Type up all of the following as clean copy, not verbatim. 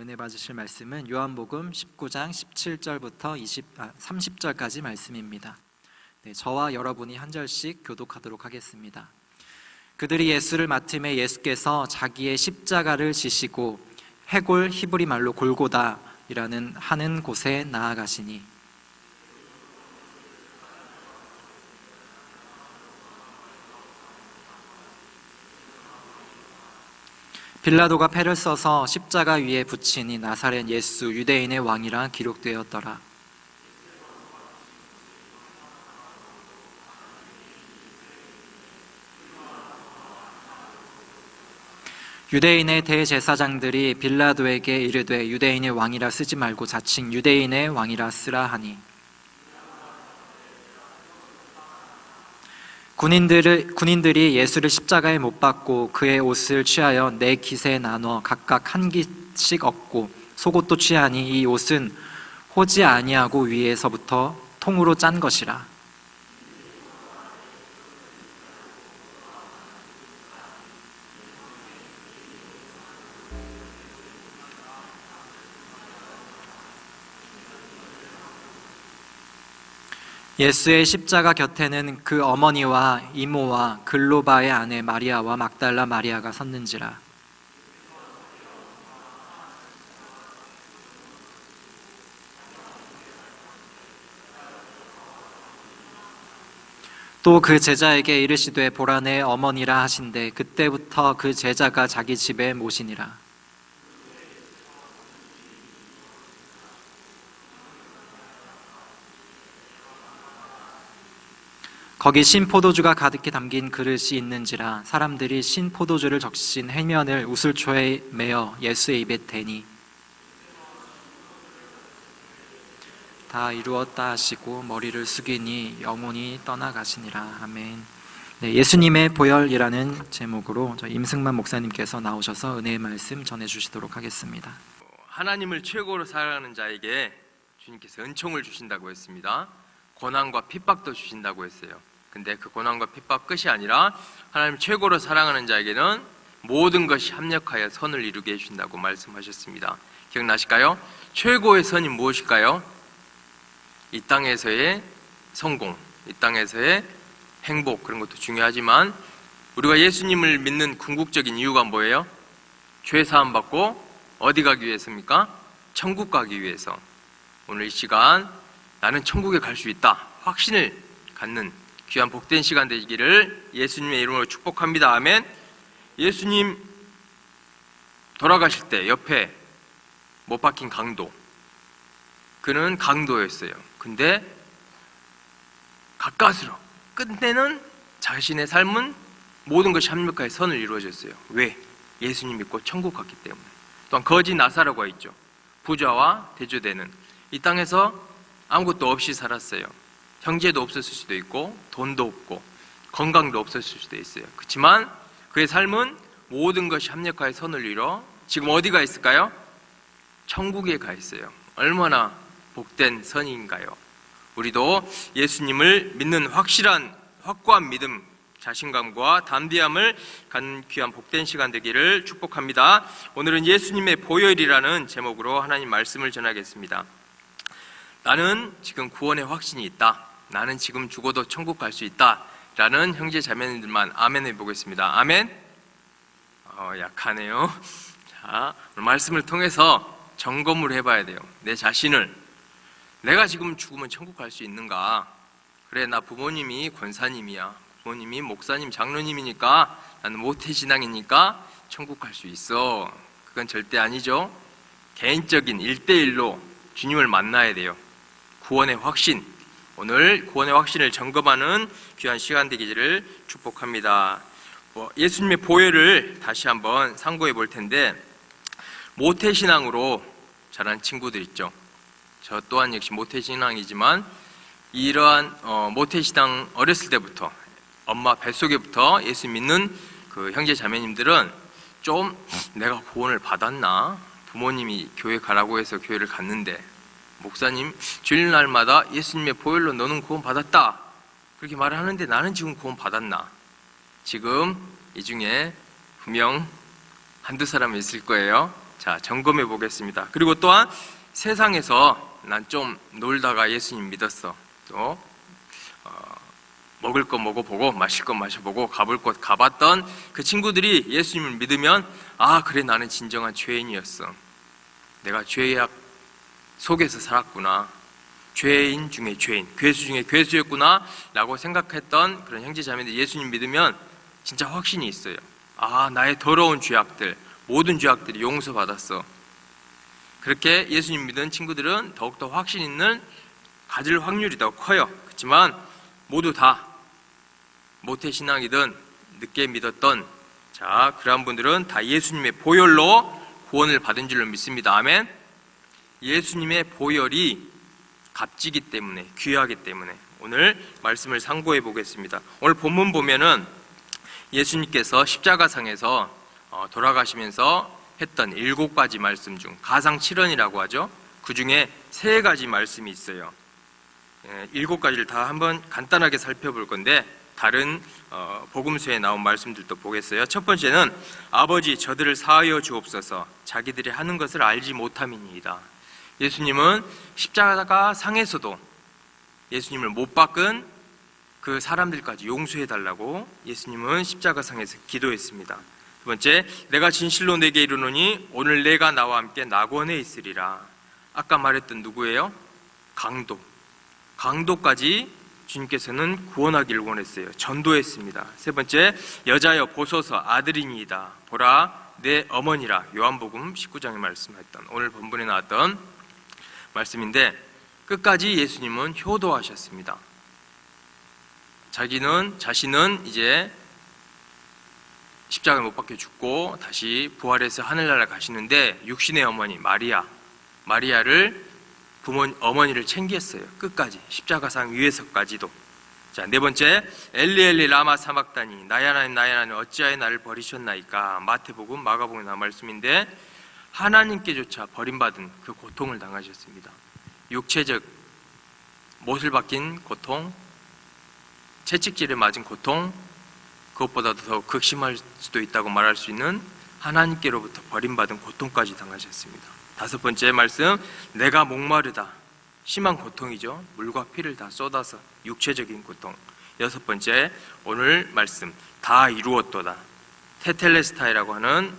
은혜 받으실 말씀은 요한복음 19장 17절부터 30절까지 말씀입니다. 저와 여러분이 한 절씩 교독하도록 하겠습니다. 그들이 예수를 맡음에 예수께서 자기의 십자가를 지시고 해골 히브리 말로 골고다이라는 하는 곳에 나아가시니 빌라도가 패를 써서 십자가 위에 붙이니 나사렛 예수 유대인의 왕이라 기록되었더라. 유대인의 대제사장들이 빌라도에게 이르되 유대인의 왕이라 쓰지 말고 자칭 유대인의 왕이라 쓰라 하니 군인들이 예수를 십자가에 못 박고 그의 옷을 취하여 네 깃에 나눠 각각 한 깃씩 얻고 속옷도 취하니 이 옷은 호지 아니하고 위에서부터 통으로 짠 것이라. 예수의 십자가 곁에는 그 어머니와 이모와 글로바의 아내 마리아와 막달라 마리아가 섰는지라. 또 그 제자에게 이르시되 보라 내 어머니라 하신대 그때부터 그 제자가 자기 집에 모시니라. 거기 신포도주가 가득히 담긴 그릇이 있는지라 사람들이 신포도주를 적신 해면을 우슬초에 매어 예수의 입에 대니 다 이루었다 하시고 머리를 숙이니 영혼이 떠나가시니라. 아멘. 예수님의 보혈이라는 제목으로 임승만 목사님께서 나오셔서 은혜의 말씀 전해주시도록 하겠습니다. 하나님을 최고로 사랑하는 자에게 주님께서 은총을 주신다고 했습니다. 고난과 핍박도 주신다고 했어요. 근데 그 고난과 핍박 끝이 아니라 하나님 최고로 사랑하는 자에게는 모든 것이 합력하여 선을 이루게 해준다고 말씀하셨습니다. 기억나실까요? 최고의 선이 무엇일까요? 이 땅에서의 성공, 이 땅에서의 행복, 그런 것도 중요하지만 우리가 예수님을 믿는 궁극적인 이유가 뭐예요? 죄 사함 받고 어디 가기 위해서입니까? 천국 가기 위해서. 오늘 이 시간 나는 천국에 갈 수 있다 확신을 갖는 귀한 복된 시간 되기를 예수님의 이름으로 축복합니다. 아멘. 예수님 돌아가실 때 옆에 못 박힌 강도, 그는 강도였어요. 근데 가까스로 끝내는 자신의 삶은 모든 것이 합력하여 선을 이루어졌어요. 왜? 예수님 믿고 천국 갔기 때문에. 또한 거지 나사로가 있죠. 부자와 대조되는 이 땅에서 아무것도 없이 살았어요. 형제도 없었을 수도 있고 돈도 없고 건강도 없었을 수도 있어요. 그렇지만 그의 삶은 모든 것이 합력하여 선을 이뤄 지금 어디가 있을까요? 천국에 가 있어요. 얼마나 복된 선인가요? 우리도 예수님을 믿는 확고한 믿음, 자신감과 담대함을 갖는 귀한 복된 시간 되기를 축복합니다. 오늘은 예수님의 보혈이라는 제목으로 하나님 말씀을 전하겠습니다. 나는 지금 구원의 확신이 있다. 나는 지금 죽어도 천국 갈 수 있다. 라는 형제 자매님들만 아멘 해보겠습니다. 아멘. 약하네요. 자, 오늘 말씀을 통해서 점검을 해봐야 돼요. 내 자신을. 내가 지금 죽으면 천국 갈 수 있는가? 그래, 나 부모님이 권사님이야. 부모님이 목사님, 장로님이니까 나는 모태신앙이니까 천국 갈 수 있어. 그건 절대 아니죠. 개인적인 1대1로 주님을 만나야 돼요. 구원의 확신, 오늘 구원의 확신을 점검하는 귀한 시간 되기를 축복합니다. 예수님의 보혈을 다시 한번 상고해 볼 텐데, 모태신앙으로 자란 친구들 있죠. 저 또한 역시 모태신앙이지만 이러한 모태신앙 어렸을 때부터 엄마 뱃속에부터 예수 믿는 그 형제 자매님들은 좀 내가 구원을 받았나? 부모님이 교회 가라고 해서 교회를 갔는데 목사님 주일날마다 예수님의 보혈로 너는 구원 받았다 그렇게 말을 하는데 나는 지금 구원 받았나? 지금 이 중에 분명 한두 사람은 있을 거예요. 자, 점검해 보겠습니다. 그리고 또한 세상에서 난 좀 놀다가 예수님 믿었어. 또 먹을 거 먹어보고 마실 거 마셔보고 가볼 곳 가봤던 그 친구들이 예수님을 믿으면 아, 그래, 나는 진정한 죄인이었어. 내가 죄악 속에서 살았구나. 죄인 중에 죄인, 괴수 중에 괴수였구나 라고 생각했던 그런 형제자매들 예수님 믿으면 진짜 확신이 있어요. 아, 나의 더러운 죄악들, 모든 죄악들이 용서받았어. 그렇게 예수님 믿은 친구들은 더욱더 확신 있는 가질 확률이 더 커요. 그렇지만 모두 다 모태신앙이든 늦게 믿었던 자, 그러한 분들은 다 예수님의 보혈로 구원을 받은 줄로 믿습니다. 아멘. 예수님의 보혈이 값지기 때문에, 귀하기 때문에 오늘 말씀을 상고해 보겠습니다. 오늘 본문 보면은 예수님께서 십자가상에서 돌아가시면서 했던 7가지 말씀 중 가상 7언이라고 하죠. 그 중에 3가지 말씀이 있어요. 7가지를 다 한번 간단하게 살펴볼 건데 다른 복음서에 나온 말씀들도 보겠어요. 첫 번째는 아버지 저들을 사하여 주옵소서 자기들이 하는 것을 알지 못함이니이다. 예수님은 십자가 상에서도 예수님을 못 박은 그 사람들까지 용서해 달라고 예수님은 십자가 상에서 기도했습니다. 두 번째, 내가 진실로 내게 이르노니 오늘 내가 나와 함께 낙원에 있으리라. 아까 말했던 누구예요? 강도까지 주님께서는 구원하기를 원했어요. 전도했습니다. 세 번째, 여자여 보소서 아들이니이다. 보라 내 어머니라. 요한복음 19장에 말씀했던 오늘 본문에 나왔던 말씀인데 끝까지 예수님은 효도하셨습니다. 자신은 이제 십자가에 못 박혀 죽고 다시 부활해서 하늘나라 가시는데 육신의 어머니 마리아를 어머니를 챙겼어요. 끝까지 십자가상 위에서까지도. 자, 네 번째, 엘리 라마 사막다니 나의 하나님 어찌하여 나를 버리셨나이까. 마태복음 마가복음에 나온 말씀인데 하나님께조차 버림받은 그 고통을 당하셨습니다. 육체적 못을 박힌 고통, 채찍질에 맞은 고통, 그것보다도 더 극심할 수도 있다고 말할 수 있는 하나님께로부터 버림받은 고통까지 당하셨습니다. 다섯 번째 말씀, 내가 목마르다. 심한 고통이죠. 물과 피를 다 쏟아서 육체적인 고통. 여섯 번째, 오늘 말씀, 다 이루었도다. 테텔레스타이라고 하는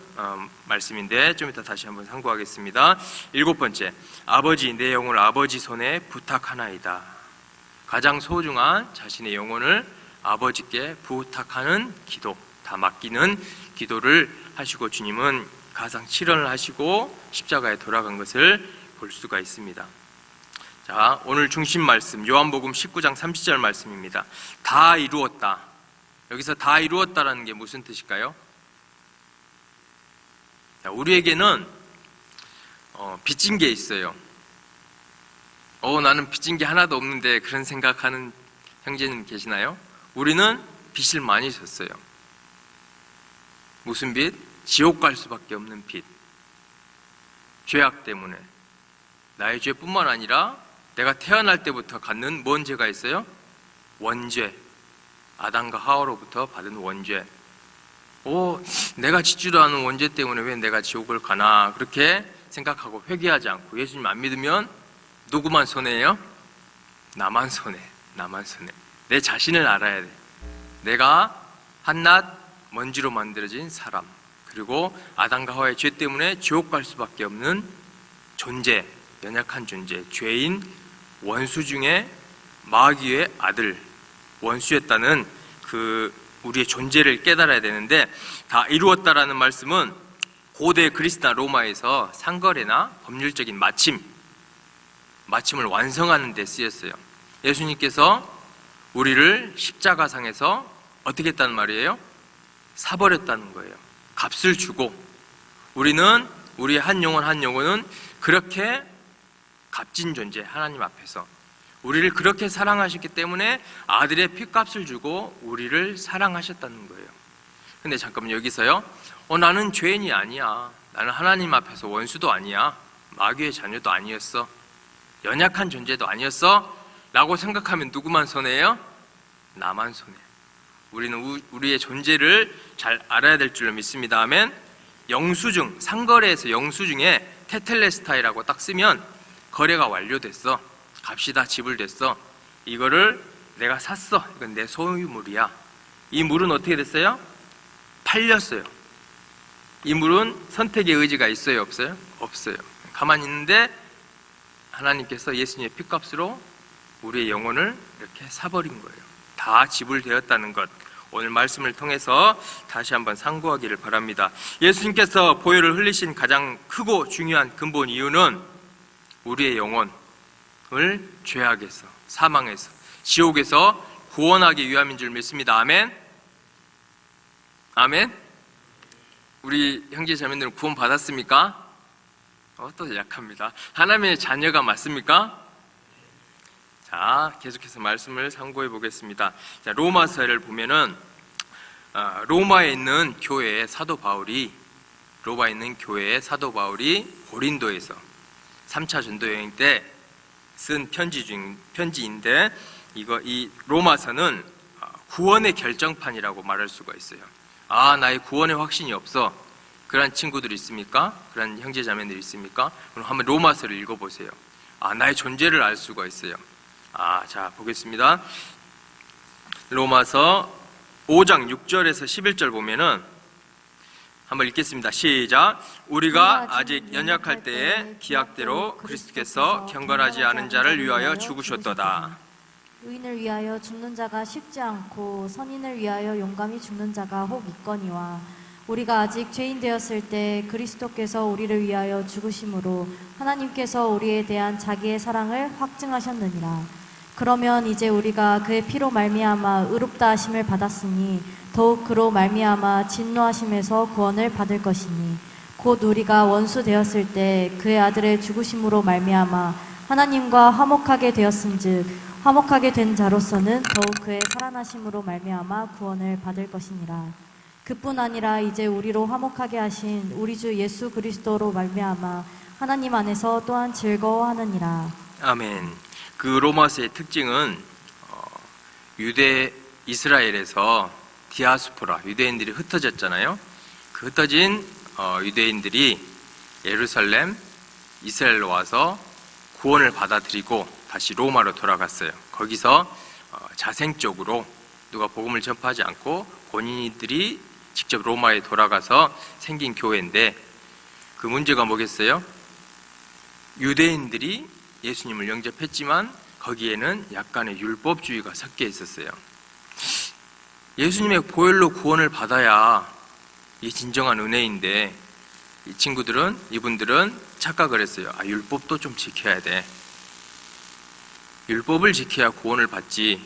말씀인데 좀 이따 다시 한번 상고하겠습니다. 일곱 번째, 아버지 내 영혼을 아버지 손에 부탁하나이다. 가장 소중한 자신의 영혼을 아버지께 부탁하는 기도, 다 맡기는 기도를 하시고 주님은 가상 7언을 하시고 십자가에 돌아간 것을 볼 수가 있습니다. 자, 오늘 중심 말씀 요한복음 19장 30절 말씀입니다. 다 이루었다. 여기서 다 이루었다라는 게 무슨 뜻일까요? 자, 우리에게는 빚진 게 있어요. 나는 빚진 게 하나도 없는데 그런 생각하는 형제님 계시나요? 우리는 빚을 많이 졌어요. 무슨 빚? 지옥 갈 수밖에 없는 빚. 죄악 때문에. 나의 죄뿐만 아니라 내가 태어날 때부터 갖는 뭔 죄가 있어요? 원죄. 아담과 하와로부터 받은 원죄. 내가 짓지도 않은 원죄 때문에 왜 내가 지옥을 가나 그렇게 생각하고 회개하지 않고 예수님 안 믿으면 누구만 손해예요? 나만 손해. 내 자신을 알아야 돼. 내가 한낱 먼지로 만들어진 사람, 그리고 아담과 하와의 죄 때문에 지옥 갈 수밖에 없는 존재, 연약한 존재, 죄인, 원수 중에 마귀의 아들, 원수였다는 그 우리의 존재를 깨달아야 되는데, 다 이루었다라는 말씀은 고대 그리스나 로마에서 상거래나 법률적인 마침을 완성하는 데 쓰였어요. 예수님께서 우리를 십자가상에서 어떻게 했다는 말이에요? 사버렸다는 거예요. 값을 주고. 우리의 한 영혼은 그렇게 값진 존재, 하나님 앞에서 우리를 그렇게 사랑하셨기 때문에 아들의 피값을 주고 우리를 사랑하셨다는 거예요. 근데 잠깐만 여기서요, 나는 죄인이 아니야. 나는 하나님 앞에서 원수도 아니야. 마귀의 자녀도 아니었어. 연약한 존재도 아니었어. 라고 생각하면 누구만 손해예요? 나만 손해. 우리는 우리의 존재를 잘 알아야 될 줄로 믿습니다. 아멘. 영수증, 상거래에서 영수증에 테텔레스타이라고 딱 쓰면 거래가 완료됐어. 값이 다 지불됐어. 이거를 내가 샀어. 이건 내 소유물이야. 이 물은 어떻게 됐어요? 팔렸어요. 이 물은 선택의 의지가 있어요, 없어요? 없어요. 가만히 있는데 하나님께서 예수님의 피값으로 우리의 영혼을 이렇게 사버린 거예요. 다 지불되었다는 것, 오늘 말씀을 통해서 다시 한번 상고하기를 바랍니다. 예수님께서 보혈을 흘리신 가장 크고 중요한 근본 이유는 우리의 영혼을 죄악에서, 사망에서, 지옥에서 구원하기 위함인 줄 믿습니다. 아멘? 아멘? 우리 형제 자매들은 구원 받았습니까? 또 약합니다. 하나님의 자녀가 맞습니까? 자, 계속해서 말씀을 상고해 보겠습니다. 자, 로마서를 보면은 로마에 있는 교회의 사도 바울이 고린도에서 3차 전도 여행 때 쓴 편지인데 이 로마서는 구원의 결정판이라고 말할 수가 있어요. 나의 구원의 확신이 없어. 그런 친구들이 있습니까? 그런 형제 자매들이 있습니까? 그럼 한번 로마서를 읽어보세요. 나의 존재를 알 수가 있어요. 자, 보겠습니다. 로마서 5장 6절에서 11절 보면은 한번 읽겠습니다. 시작. 우리가 아직 연약할 때에 기약대로 그리스도께서 경건하지 않은 자를 위하여 죽으셨도다. 의인을 위하여 죽는 자가 쉽지 않고 선인을 위하여 용감히 죽는 자가 혹 있거니와 우리가 아직 죄인 되었을 때 그리스도께서 우리를 위하여 죽으심으로 하나님께서 우리에 대한 자기의 사랑을 확증하셨느니라. 그러면 이제 우리가 그의 피로 말미암아 의롭다 하심을 받았으니 더욱 그로 말미암아 진노하심에서 구원을 받을 것이니 곧 우리가 원수 되었을 때 그의 아들의 죽으심으로 말미암아 하나님과 화목하게 되었은즉 화목하게 된 자로서는 더욱 그의 살아나심으로 말미암아 구원을 받을 것이니라. 그뿐 아니라 이제 우리로 화목하게 하신 우리 주 예수 그리스도로 말미암아 하나님 안에서 또한 즐거워하느니라. 아멘. 그 로마서의 특징은 유대 이스라엘에서 디아스포라 유대인들이 흩어졌잖아요. 그 흩어진 유대인들이 예루살렘, 이스라엘로 와서 구원을 받아들이고 다시 로마로 돌아갔어요. 거기서 자생적으로 누가 복음을 전파하지 않고 본인들이 직접 로마에 돌아가서 생긴 교회인데 그 문제가 뭐겠어요? 유대인들이 예수님을 영접했지만 거기에는 약간의 율법주의가 섞여 있었어요. 예수님의 보혈로 구원을 받아야 이 진정한 은혜인데 이분들은 착각을 했어요. 율법도 좀 지켜야 돼. 율법을 지켜야 구원을 받지.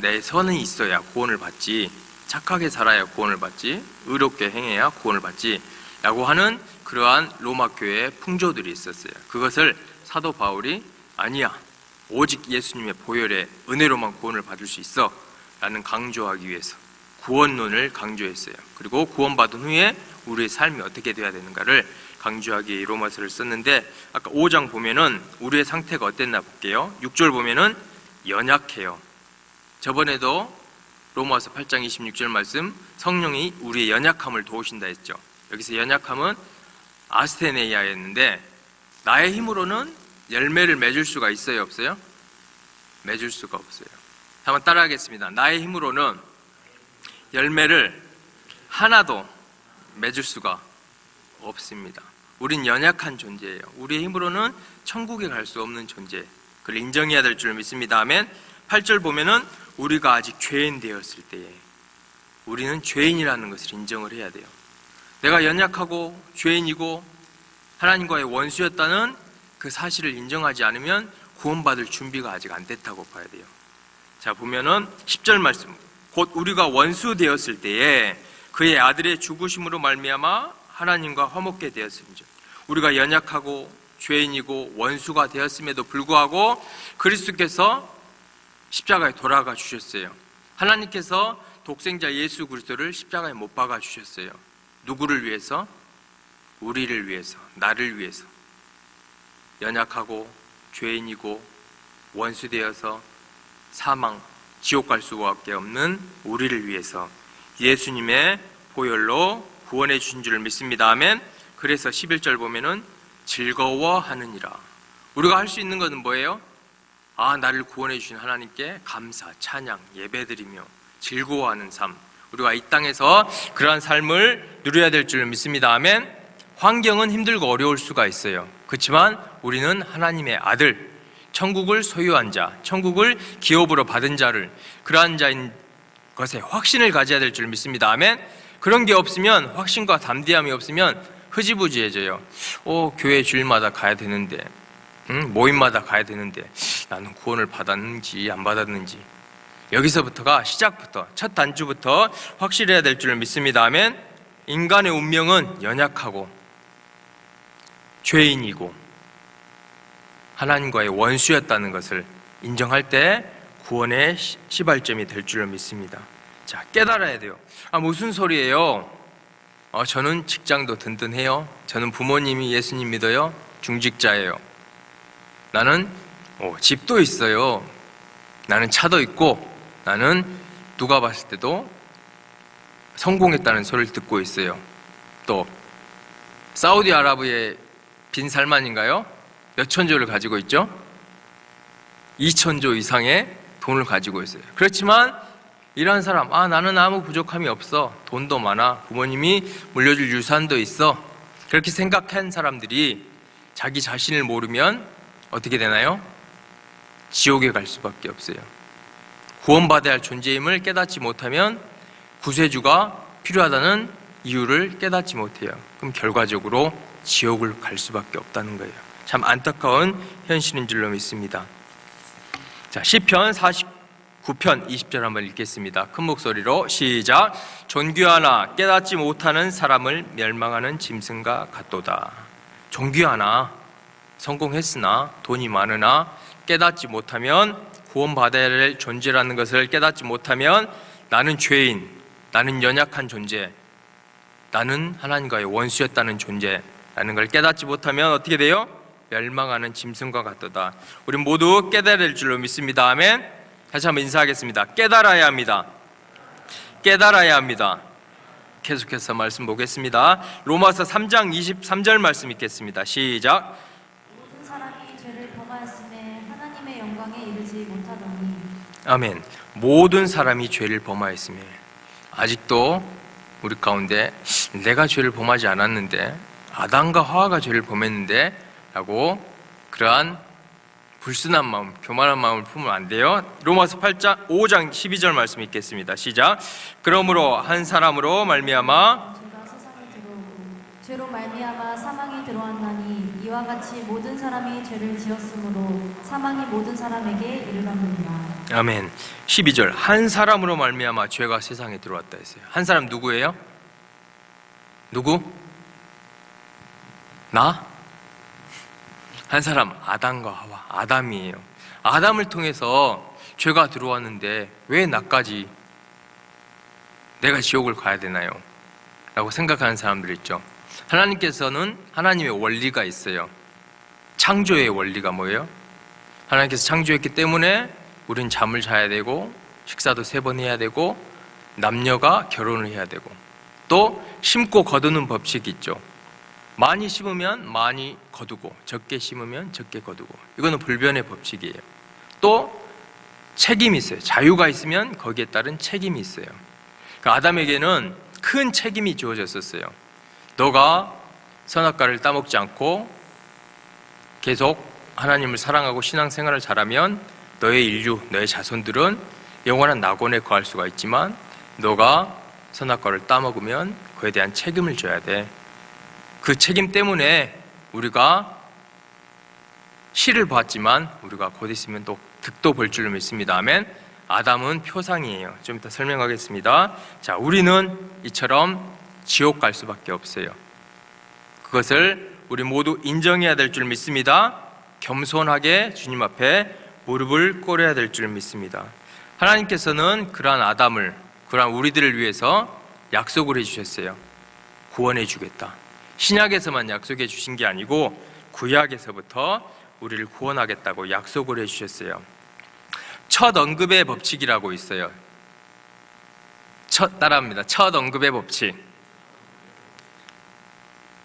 내 선이 있어야 구원을 받지. 착하게 살아야 구원을 받지. 의롭게 행해야 구원을 받지. 라고 하는 그러한 로마 교회의 풍조들이 있었어요. 그것을 사도 바울이 아니야. 오직 예수님의 보혈의 은혜로만 구원을 받을 수 있어. 라는 강조하기 위해서 구원론을 강조했어요. 그리고 구원받은 후에 우리의 삶이 어떻게 돼야 되는가를 강조하기 위해 로마서를 썼는데 아까 5장 보면은 우리의 상태가 어땠나 볼게요. 6절 보면은 연약해요. 저번에도 로마서 8장 26절 말씀 성령이 우리의 연약함을 도우신다 했죠. 여기서 연약함은 아스테네이아였는데 나의 힘으로는 열매를 맺을 수가 있어요, 없어요? 맺을 수가 없어요. 한번 따라하겠습니다. 나의 힘으로는 열매를 하나도 맺을 수가 없습니다. 우린 연약한 존재예요. 우리의 힘으로는 천국에 갈 수 없는 존재. 그걸 인정해야 될 줄 믿습니다. 아멘. 8절 보면은 우리가 아직 죄인 되었을 때에 우리는 죄인이라는 것을 인정을 해야 돼요. 내가 연약하고 죄인이고 하나님과의 원수였다는 그 사실을 인정하지 않으면 구원받을 준비가 아직 안 됐다고 봐야 돼요. 자, 보면은 10절 말씀. 곧 우리가 원수 되었을 때에 그의 아들의 죽으심으로 말미암아 하나님과 화목게 되었음즉 우리가 연약하고 죄인이고 원수가 되었음에도 불구하고 그리스도께서 십자가에 돌아가 주셨어요. 하나님께서 독생자 예수 그리스도를 십자가에 못 박아 주셨어요. 누구를 위해서? 우리를 위해서, 나를 위해서. 연약하고 죄인이고 원수되어서 사망, 지옥 갈 수밖에 없는 우리를 위해서 예수님의 보혈로 구원해 주신 줄 믿습니다. 아멘. 그래서 11절 보면은 즐거워하느니라. 우리가 할 수 있는 것은 뭐예요? 나를 구원해 주신 하나님께 감사, 찬양, 예배드리며 즐거워하는 삶. 우리가 이 땅에서 그러한 삶을 누려야 될 줄 믿습니다. 아멘. 환경은 힘들고 어려울 수가 있어요. 그렇지만 우리는 하나님의 아들, 천국을 소유한 자, 천국을 기업으로 받은 자를, 그러한 자인 것에 확신을 가져야 될 줄 믿습니다. 아멘. 그런 게 없으면, 확신과 담대함이 없으면 흐지부지해져요. 교회 주일마다 가야 되는데, 모임마다 가야 되는데 나는 구원을 받았는지 안 받았는지, 여기서부터가 시작부터, 첫 단추부터 확실해야 될 줄 믿습니다. 아멘. 인간의 운명은 연약하고 죄인이고 하나님과의 원수였다는 것을 인정할 때 구원의 시발점이 될 줄 믿습니다. 자, 깨달아야 돼요. 무슨 소리예요? 저는 직장도 든든해요. 저는 부모님이 예수님 믿어요. 중직자예요. 나는 집도 있어요. 나는 차도 있고, 나는 누가 봤을 때도 성공했다는 소리를 듣고 있어요. 또 사우디아라비아의 빈 살만인가요? 몇 천조를 가지고 있죠? 2천조 이상의 돈을 가지고 있어요. 그렇지만 이러한 사람, 나는 아무 부족함이 없어. 돈도 많아. 부모님이 물려줄 유산도 있어. 그렇게 생각한 사람들이 자기 자신을 모르면 어떻게 되나요? 지옥에 갈 수밖에 없어요. 구원받아야 할 존재임을 깨닫지 못하면 구세주가 필요하다는 이유를 깨닫지 못해요. 그럼 결과적으로 지옥을 갈 수밖에 없다는 거예요. 참 안타까운 현실인 줄로 믿습니다. 자, 시편 49편 20절 한번 읽겠습니다. 큰 목소리로 시작. 존귀하나 깨닫지 못하는 사람을 멸망하는 짐승과 같도다. 존귀하나, 성공했으나, 돈이 많으나 깨닫지 못하면, 구원받아야 할 존재라는 것을 깨닫지 못하면 나는 죄인, 나는 연약한 존재, 나는 하나님과의 원수였다는 존재라는 걸 깨닫지 못하면 어떻게 돼요? 멸망하는 짐승과 같도다. 우리 모두 깨달아야 될 줄로 믿습니다. 아멘. 다시 한번 인사하겠습니다. 깨달아야 합니다. 깨달아야 합니다. 계속해서 말씀 보겠습니다. 로마서 3장 23절 말씀 읽겠습니다. 시작. 모든 사람이 죄를 범하였음에 하나님의 영광에 이르지 못하더니. 아멘. 모든 사람이 죄를 범하였음에, 아직도 우리 가운데 내가 죄를 범하지 않았는데, 아담과 하와가 죄를 범했는데 라고 그러한 불순한 마음, 교만한 마음을 품으면 안 돼요. 로마서 5장 12절 말씀 읽겠습니다. 시작. 그러므로 한 사람으로 말미암아 죄가 세상에 들어오고 죄로 말미암아 사망이 들어왔나니 이와 같이 모든 사람이 죄를 지었으므로 사망이 모든 사람에게 이르렀느니라. 아멘. 12절 한 사람으로 말미암아 죄가 세상에 들어왔다 했어요. 한 사람 누구예요? 누구? 나? 한 사람 아담과 하와, 아담이에요. 아담을 통해서 죄가 들어왔는데 왜 나까지 내가 지옥을 가야 되나요? 라고 생각하는 사람들 있죠. 하나님께서는 하나님의 원리가 있어요. 창조의 원리가 뭐예요? 하나님께서 창조했기 때문에 우린 잠을 자야 되고, 식사도 3번 해야 되고, 남녀가 결혼을 해야 되고, 또 심고 거두는 법칙이 있죠. 많이 심으면 많이 거두고, 적게 심으면 적게 거두고, 이거는 불변의 법칙이에요. 또 책임이 있어요. 자유가 있으면 거기에 따른 책임이 있어요. 그러니까 아담에게는 큰 책임이 주어졌었어요. 너가 선악과를 따먹지 않고 계속 하나님을 사랑하고 신앙생활을 잘하면 너의 인류, 너의 자손들은 영원한 낙원에 거할 수가 있지만, 너가 선악과를 따먹으면 그에 대한 책임을 져야 돼. 그 책임 때문에 우리가 시를 봤지만 우리가 곧 있으면 또 득도 볼 줄로 믿습니다. 아멘. 아담은 표상이에요. 좀 이따 설명하겠습니다. 자, 우리는 이처럼 지옥 갈 수밖에 없어요. 그것을 우리 모두 인정해야 될 줄 믿습니다. 겸손하게 주님 앞에 무릎을 꿇어야 될 줄 믿습니다. 하나님께서는 그러한 아담을, 그러한 우리들을 위해서 약속을 해주셨어요. 구원해 주겠다. 신약에서만 약속해 주신 게 아니고 구약에서부터 우리를 구원하겠다고 약속을 해주셨어요. 첫 언급의 법칙이라고 있어요. 따라합니다. 첫 언급의 법칙.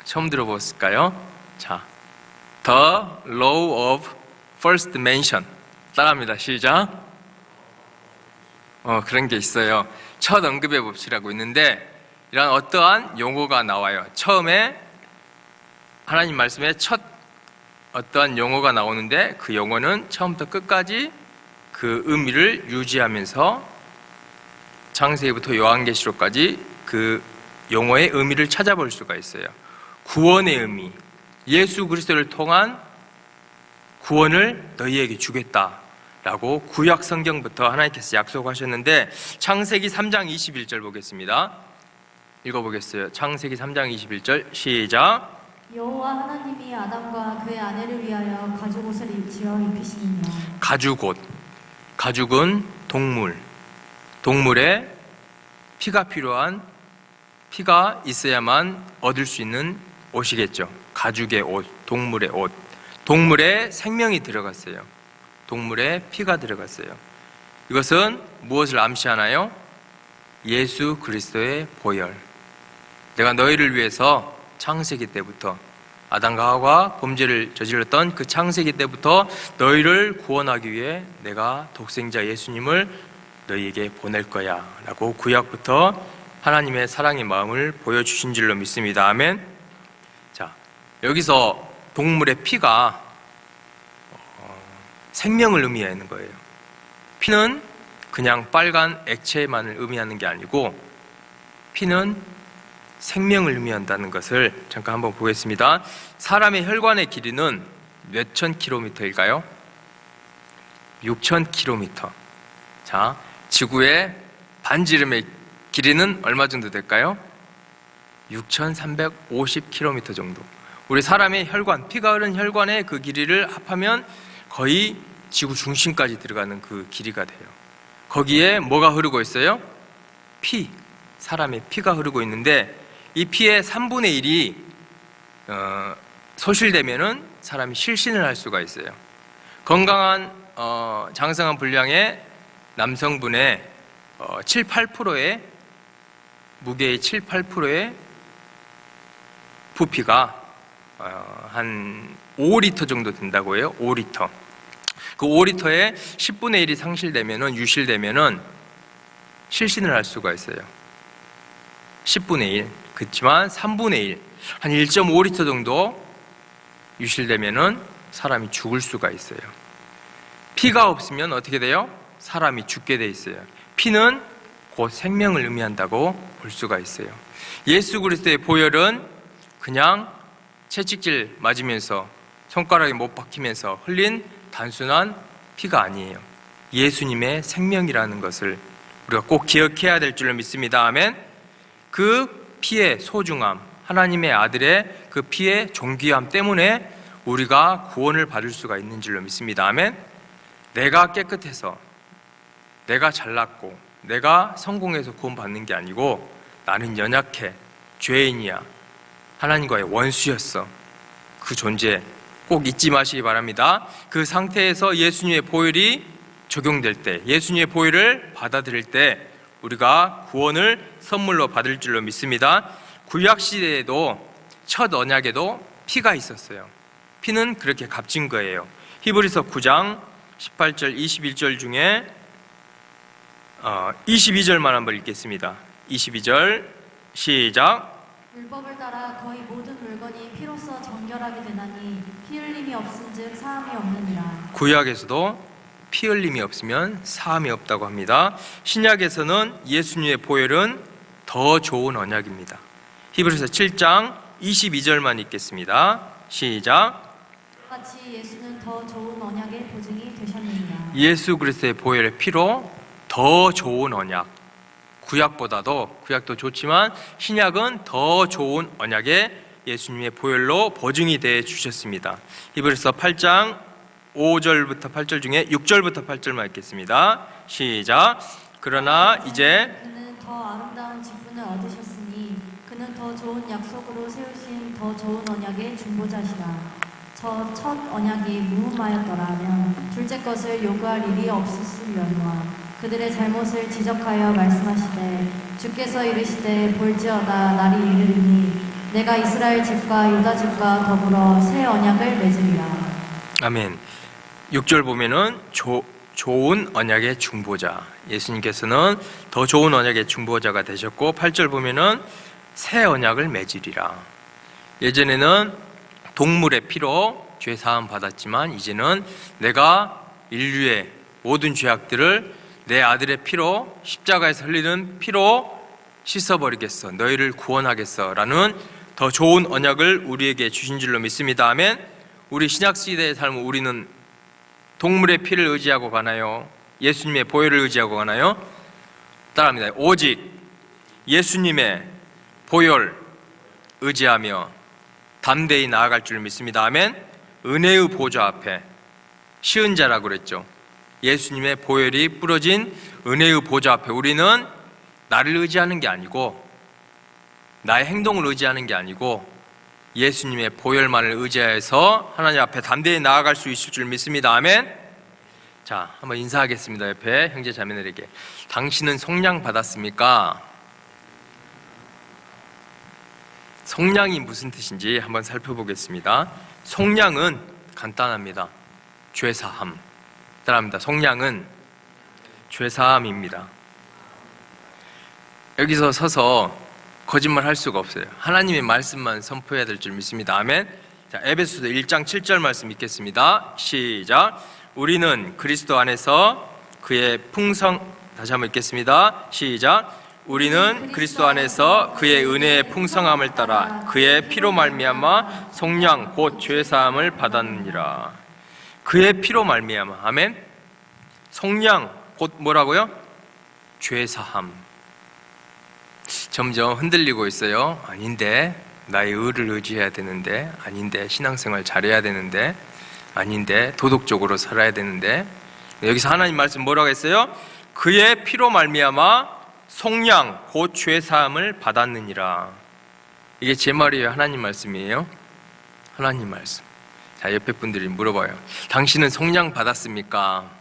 처음 들어보셨을까요? 자, The Law of First Mention. 따라합니다. 시작. 그런 게 있어요. 첫 언급의 법칙이라고 있는데 이런 어떠한 용어가 나와요. 처음에 하나님 말씀에 첫 어떠한 용어가 나오는데 그 용어는 처음부터 끝까지 그 의미를 유지하면서 창세기부터 요한계시록까지 그 용어의 의미를 찾아볼 수가 있어요. 구원의 의미, 예수 그리스도를 통한 구원을 너희에게 주겠다라고 구약 성경부터 하나님께서 약속하셨는데 창세기 3장 21절 보겠습니다. 읽어보겠어요. 창세기 3장 21절 시작. 여호와 하나님이 아담과 그의 아내를 위하여 가죽옷을 지어 입히시니라. 가죽옷, 가죽은 동물에 피가 필요한, 피가 있어야만 얻을 수 있는 옷이겠죠. 가죽의 옷, 동물의 옷. 동물에 생명이 들어갔어요. 동물에 피가 들어갔어요. 이것은 무엇을 암시하나요? 예수 그리스도의 보혈. 내가 너희를 위해서 창세기 때부터 아담과 하와가 범죄를 저질렀던 그 창세기 때부터 너희를 구원하기 위해 내가 독생자 예수님을 너희에게 보낼 거야 라고 구약부터 하나님의 사랑의 마음을 보여주신 줄로 믿습니다. 아멘. 자, 여기서 동물의 피가 생명을 의미하는 거예요. 피는 그냥 빨간 액체만을 의미하는 게 아니고 피는 생명을 의미한다는 것을 잠깐 한번 보겠습니다. 사람의 혈관의 길이는 몇천 킬로미터일까요? 6천 킬로미터. 자, 지구의 반지름의 길이는 얼마 정도 될까요? 6,350 킬로미터 정도. 우리 사람의 혈관, 피가 흐르는 혈관의 그 길이를 합하면 거의 지구 중심까지 들어가는 그 길이가 돼요. 거기에 뭐가 흐르고 있어요? 피, 사람의 피가 흐르고 있는데 이 피의 3분의 1이 소실되면은 사람이 실신을 할 수가 있어요. 건강한 장성한 분량의 남성분의 7, 8%의 무게의 7, 8%의 부피가 한 5리터 정도 된다고 해요. 5리터. 그 5리터에 10분의 1이 상실되면은 유실되면은 실신을 할 수가 있어요. 10분의 1. 그렇지만 3분의 1, 한 1.5리터 정도 유실되면은 사람이 죽을 수가 있어요. 피가 없으면 어떻게 돼요? 사람이 죽게 돼 있어요. 피는 곧 생명을 의미한다고 볼 수가 있어요. 예수 그리스도의 보혈은 그냥 채찍질 맞으면서 손가락에 못 박히면서 흘린 단순한 피가 아니에요. 예수님의 생명이라는 것을 우리가 꼭 기억해야 될 줄로 믿습니다. 아멘. 그 피의 소중함, 하나님의 아들의 그 피의 존귀함 때문에 우리가 구원을 받을 수가 있는 줄로 믿습니다. 아멘. 내가 깨끗해서, 내가 잘났고, 내가 성공해서 구원받는 게 아니고 나는 연약해, 죄인이야, 하나님과의 원수였어. 그 존재 꼭 잊지 마시기 바랍니다. 그 상태에서 예수님의 보혈이 적용될 때, 예수님의 보혈을 받아들일 때 우리가 구원을 선물로 받을 줄로 믿습니다. 구약시대에도 첫 언약에도 피가 있었어요. 피는 그렇게 값진 거예요. 히브리서 9장 18절 21절 중에 22절만 한번 읽겠습니다. 22절 시작. 율법을 따라 거의 모든 물건이 피로써 정결하게 되나니 피 흘림이 없은즉 사함이 없느니라. 구약에서도 피 흘림이 없으면 사함이 없다고 합니다. 신약에서는 예수님의 보혈은 더 좋은 언약입니다. 히브리서 7장 22절만 읽겠습니다. 시작. 같이 예수는 더 좋은 언약의 보증이 되셨느니라. 예수 그리스도의 보혈의 피로 더 좋은 언약, 구약보다도, 구약도 좋지만 신약은 더 좋은 언약의 예수님의 보혈로 보증이 되어 주셨습니다. 히브리서 8장 5절부터 8절 중에 6절부터 8절만 읽겠습니다. 시작. 그러나 이제 그는 더 아름다운 직분을 얻으셨으니 그는 더 좋은 약속으로 세우신 더 좋은 언약의 중보자시라. 저 첫 언약이 무음하였더라면 둘째 것을 요구할 일이 없었으려니와 그들의 잘못을 지적하여 말씀하시되 주께서 이르시되 볼지어다 날이 이르리니 내가 이스라엘 집과 유다 집과 더불어 새 언약을 맺으리라. 아멘. 6절 보면은 좋은 언약의 중보자, 예수님께서는 더 좋은 언약의 중보자가 되셨고, 8절 보면은 새 언약을 맺으리라. 예전에는 동물의 피로 죄 사함 받았지만 이제는 내가 인류의 모든 죄악들을 내 아들의 피로, 십자가에서 흘리는 피로 씻어버리겠어, 너희를 구원하겠어 라는 더 좋은 언약을 우리에게 주신 줄로 믿습니다. 아멘. 우리 신약시대의 삶은 우리는 동물의 피를 의지하고 가나요? 예수님의 보혈을 의지하고 가나요? 따라합니다. 오직 예수님의 보혈 의지하며 담대히 나아갈 줄 믿습니다. 아멘. 은혜의 보좌 앞에 쉬은 자라고 그랬죠. 예수님의 보혈이 뿌려진 은혜의 보좌 앞에 우리는 나를 의지하는 게 아니고, 나의 행동을 의지하는 게 아니고 예수님의 보혈만을 의지해서 하나님 앞에 담대히 나아갈 수 있을 줄 믿습니다. 아멘. 자, 한번 인사하겠습니다. 옆에 형제 자매들에게. 당신은 속량 받았습니까? 속량이 무슨 뜻인지 한번 살펴보겠습니다. 속량은 간단합니다. 죄사함. 따라합니다. 속량은 죄사함입니다. 여기서 서서 거짓말 할 수가 없어요. 하나님의 말씀만 선포해야 될 줄 믿습니다. 아멘. 자, 에베소서 1장 7절 말씀 읽겠습니다. 시작. 우리는 그리스도 안에서 그의 다시 한번 읽겠습니다. 시작. 우리는 그리스도 안에서 그의 은혜의 풍성함을 따라 그의 피로 말미암아 속량 곧 죄사함을 받았느니라. 그의 피로 말미암아. 아멘. 속량 곧 뭐라고요? 죄사함. 점점 흔들리고 있어요. 아닌데, 나의 의를 의지해야 되는데, 아닌데, 신앙생활 잘해야 되는데, 아닌데, 도덕적으로 살아야 되는데. 여기서 하나님 말씀 뭐라고 했어요? 그의 피로 말미암아 속량 곧 죄사함을 받았느니라. 이게 제 말이에요? 하나님 말씀이에요? 하나님 말씀. 자, 옆에 분들이 물어봐요. 당신은 속량 받았습니까?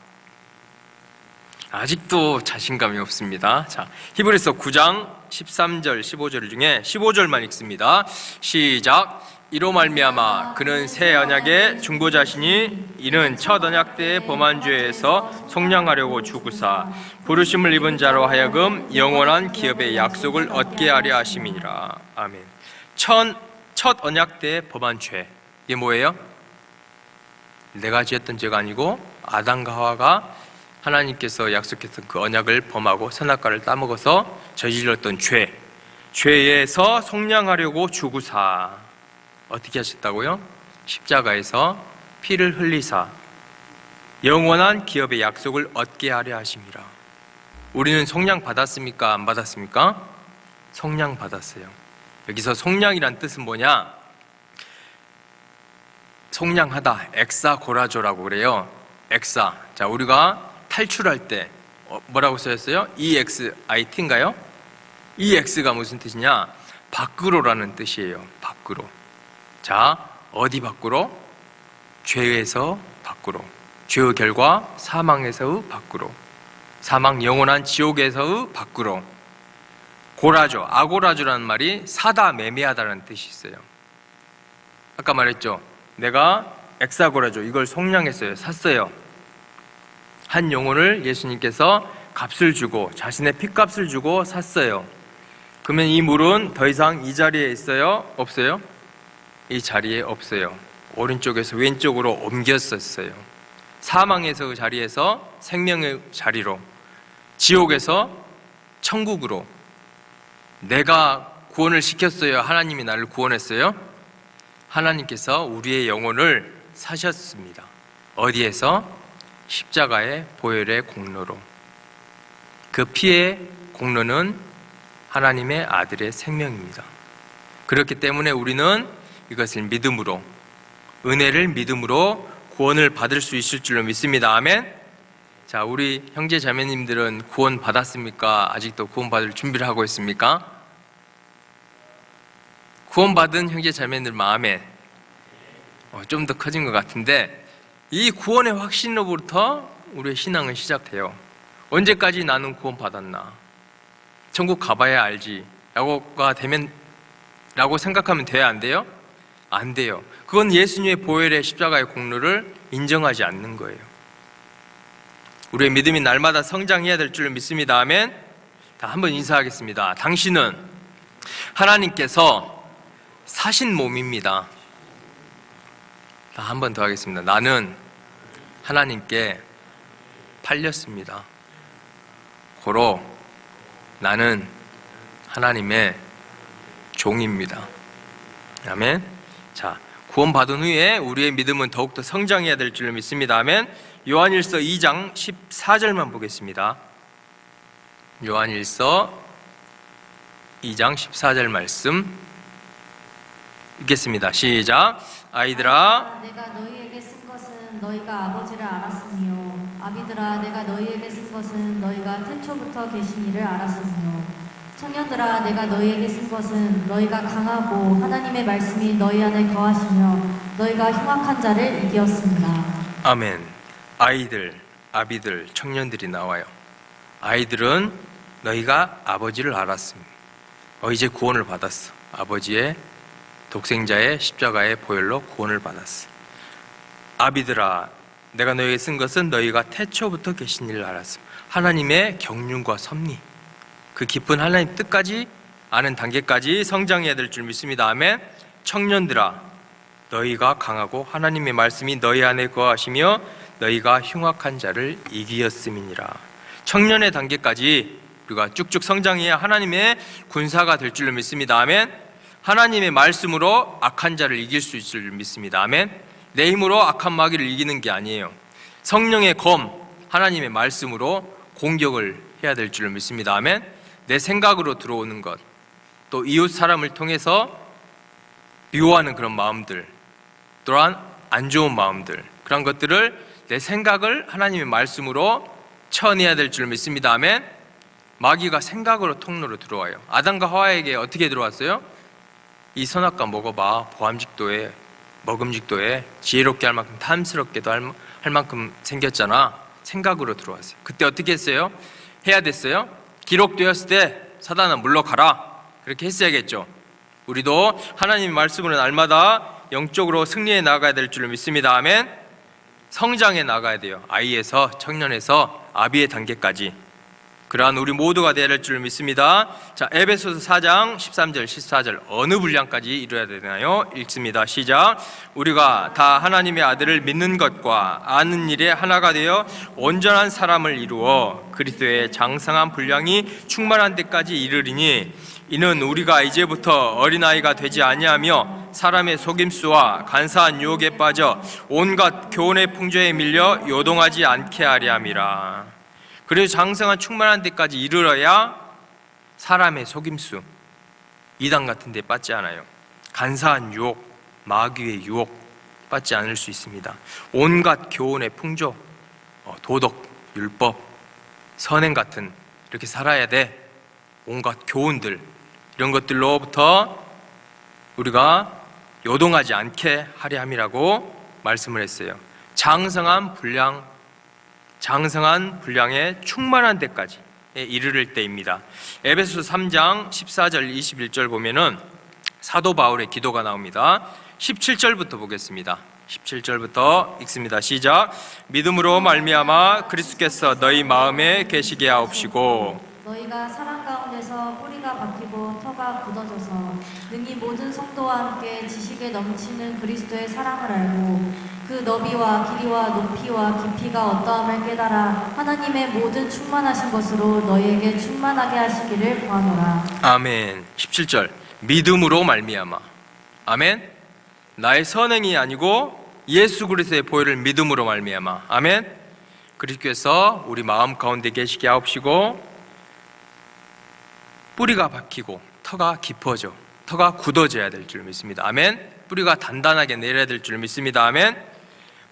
아직도 자신감이 없습니다. 자, 히브리서 9장 13절 15절 중에 15절만 읽습니다. 시작. 이로 말미암아 그는 새 언약의 중보자시니 이는 첫 언약 때의 범한 죄에서 속량하려고 죽으사 부르심을 입은 자로 하여금 영원한 기업의 약속을 얻게 하려 하심이니라. 아멘. 첫 언약 때의 범한 죄, 이게 뭐예요? 내가 지었던 죄가 아니고 아담과 하와가 하나님께서 약속했던 그 언약을 범하고 선악과를 따먹어서 저질렀던 죄에서 속량하려고 죽으사 어떻게 하셨다고요? 십자가에서 피를 흘리사 영원한 기업의 약속을 얻게 하려 하심이라. 우리는 속량 받았습니까? 안 받았습니까? 속량 받았어요. 여기서 속량이란 뜻은 뭐냐? 속량하다, 엑사고라조라고 그래요. 엑사. 자, 우리가 탈출할 때 뭐라고 써있어요? EXIT인가요? EX가 무슨 뜻이냐? 밖으로라는 뜻이에요. 밖으로. 자, 어디 밖으로? 죄에서 밖으로. 죄의 결과 사망에서의 밖으로. 사망 영원한 지옥에서의 밖으로. 고라조, 아고라조라는 말이 사다, 매매하다라는 뜻이 있어요. 아까 말했죠. 내가 엑사고라조, 이걸 속량했어요. 샀어요. 한 영혼을 예수님께서 값을 주고 자신의 핏값을 주고 샀어요. 그러면 이 물은 더 이상 이 자리에 있어요? 없어요? 이 자리에 없어요. 오른쪽에서 왼쪽으로 옮겼었어요. 사망에서 그 자리에서 생명의 자리로, 지옥에서 천국으로. 내가 구원을 시켰어요? 하나님이 나를 구원했어요? 하나님께서 우리의 영혼을 사셨습니다. 어디에서? 십자가의 보혈의 공로로. 그 피의 공로는 하나님의 아들의 생명입니다. 그렇기 때문에 우리는 이것을 믿음으로, 은혜를 믿음으로 구원을 받을 수 있을 줄로 믿습니다. 아멘. 자, 우리 형제 자매님들은 구원 받았습니까? 아직도 구원 받을 준비를 하고 있습니까? 구원 받은 형제 자매들 마음에 좀 더 커진 것 같은데, 이 구원의 확신으로부터 우리의 신앙은 시작돼요. 언제까지 나는 구원 받았나? 천국 가봐야 알지 라고가 되면 라고 생각하면 돼요, 안 돼요? 안 돼요. 그건 예수님의 보혈의 십자가의 공로를 인정하지 않는 거예요. 우리의 믿음이 날마다 성장해야 될 줄 믿습니다. 아멘. 다 한번 인사하겠습니다. 당신은 하나님께서 사신 몸입니다. 다 한 번 더 하겠습니다. 나는 하나님께 팔렸습니다. 고로 나는 하나님의 종입니다. 아멘. 자, 구원받은 후에 우리의 믿음은 더욱더 성장해야 될 줄 믿습니다. 아멘. 요한일서 2장 14절만 보겠습니다. 요한일서 2장 14절 말씀 읽겠습니다. 시작. 아이들아, 내가 너희에게 쓴 것은 너희가 아버지를 알았으며 아비들아, 내가 너희에게 쓴 것은 너희가 태초부터 계신 이를 알았으며 청년들아, 내가 너희에게 쓴 것은 너희가 강하고 하나님의 말씀이 너희 안에 거하시며 너희가 흉악한 자를 이기었습니다. 아멘. 아이들, 아비들, 청년들이 나와요. 아이들은 너희가 아버지를 알았습니다. 이제 구원을 받았어. 아버지의 독생자의 십자가의 보혈로 구원을 받았어. 아비들아, 내가 너희에게 쓴 것은 너희가 태초부터 계신 일을 알았어. 하나님의 경륜과 섭리, 그 깊은 하나님 뜻까지 아는 단계까지 성장해야 될 줄 믿습니다. 아멘. 청년들아, 너희가 강하고 하나님의 말씀이 너희 안에 거하시며 너희가 흉악한 자를 이기었음이니라. 청년의 단계까지 우리가 쭉쭉 성장해야 하나님의 군사가 될 줄로 믿습니다. 아멘. 하나님의 말씀으로 악한 자를 이길 수 있을 줄 믿습니다. 아멘. 내 힘으로 악한 마귀를 이기는 게 아니에요. 성령의 검, 하나님의 말씀으로 공격을 해야 될 줄로 믿습니다. 아멘. 내 생각으로 들어오는 것, 또 이웃 사람을 통해서 미워하는 그런 마음들, 또한 안 좋은 마음들, 그런 것들을 내 생각을 하나님의 말씀으로 쳐내야 될 줄 믿습니다. 아멘. 마귀가 생각으로 통로로 들어와요. 아담과 하와에게 어떻게 들어왔어요? 이 선악과 먹어봐. 보암직도에, 먹음직도에 지혜롭게 할 만큼, 탐스럽게도 할 만큼 생겼잖아. 생각으로 들어왔어요. 그때 어떻게 했어요? 해야 됐어요? 기록되었을 때 사단아 물러가라, 그렇게 했어야겠죠. 우리도 하나님의 말씀으로 날마다 영적으로 승리해 나가야 될 줄 믿습니다. 아멘. 성장해 나가야 돼요. 아이에서 청년에서 아비의 단계까지. 그러한 우리 모두가 되어야 될 줄 믿습니다. 자, 에베소서 4장 13절 14절 어느 분량까지 이루어야 되나요? 읽습니다. 시작. 우리가 다 하나님의 아들을 믿는 것과 아는 일에 하나가 되어 온전한 사람을 이루어 그리스도의 장성한 분량이 충만한 데까지 이르리니 이는 우리가 이제부터 어린아이가 되지 아니하며 사람의 속임수와 간사한 유혹에 빠져 온갖 교훈의 풍조에 밀려 요동하지 않게 하려 함이라. 그래서 장성한 충만한 데까지 이르러야 사람의 속임수, 이단 같은 데 빠지지 않아요. 간사한 유혹, 마귀의 유혹 빠지지 않을 수 있습니다. 온갖 교훈의 풍조, 도덕, 율법, 선행 같은 이렇게 살아야 돼. 온갖 교훈들, 이런 것들로부터 우리가 요동하지 않게 하려 함이라고 말씀을 했어요. 장성한 분량의 충만한 데까지 이르를 때입니다. 에베소서 3장 14절 21절 보면은 사도 바울의 기도가 나옵니다. 17절부터 보겠습니다. 17절부터 읽습니다. 시작. 믿음으로 말미암아 그리스도께서 너희 마음에 계시게 하옵시고 너희가 사랑 가운데서 뿌리가 박히고 터가 굳어져서 능히 모든 성도와 함께 지식에 넘치는 그리스도의 사랑을 알고 그 너비와 길이와 높이와 깊이가 어떠함을 깨달아 하나님의 모든 충만하신 것으로 너희에게 충만하게 하시기를 구하노라. 아멘. 17절 믿음으로 말미암아. 아멘. 나의 선행이 아니고 예수 그리스도의 보혈을 믿음으로 말미암아. 아멘. 그리스도께서 우리 마음 가운데 계시게 하옵시고 뿌리가 박히고 터가 깊어져, 터가 굳어져야 될 줄 믿습니다. 아멘. 뿌리가 단단하게 내려야 될 줄 믿습니다. 아멘.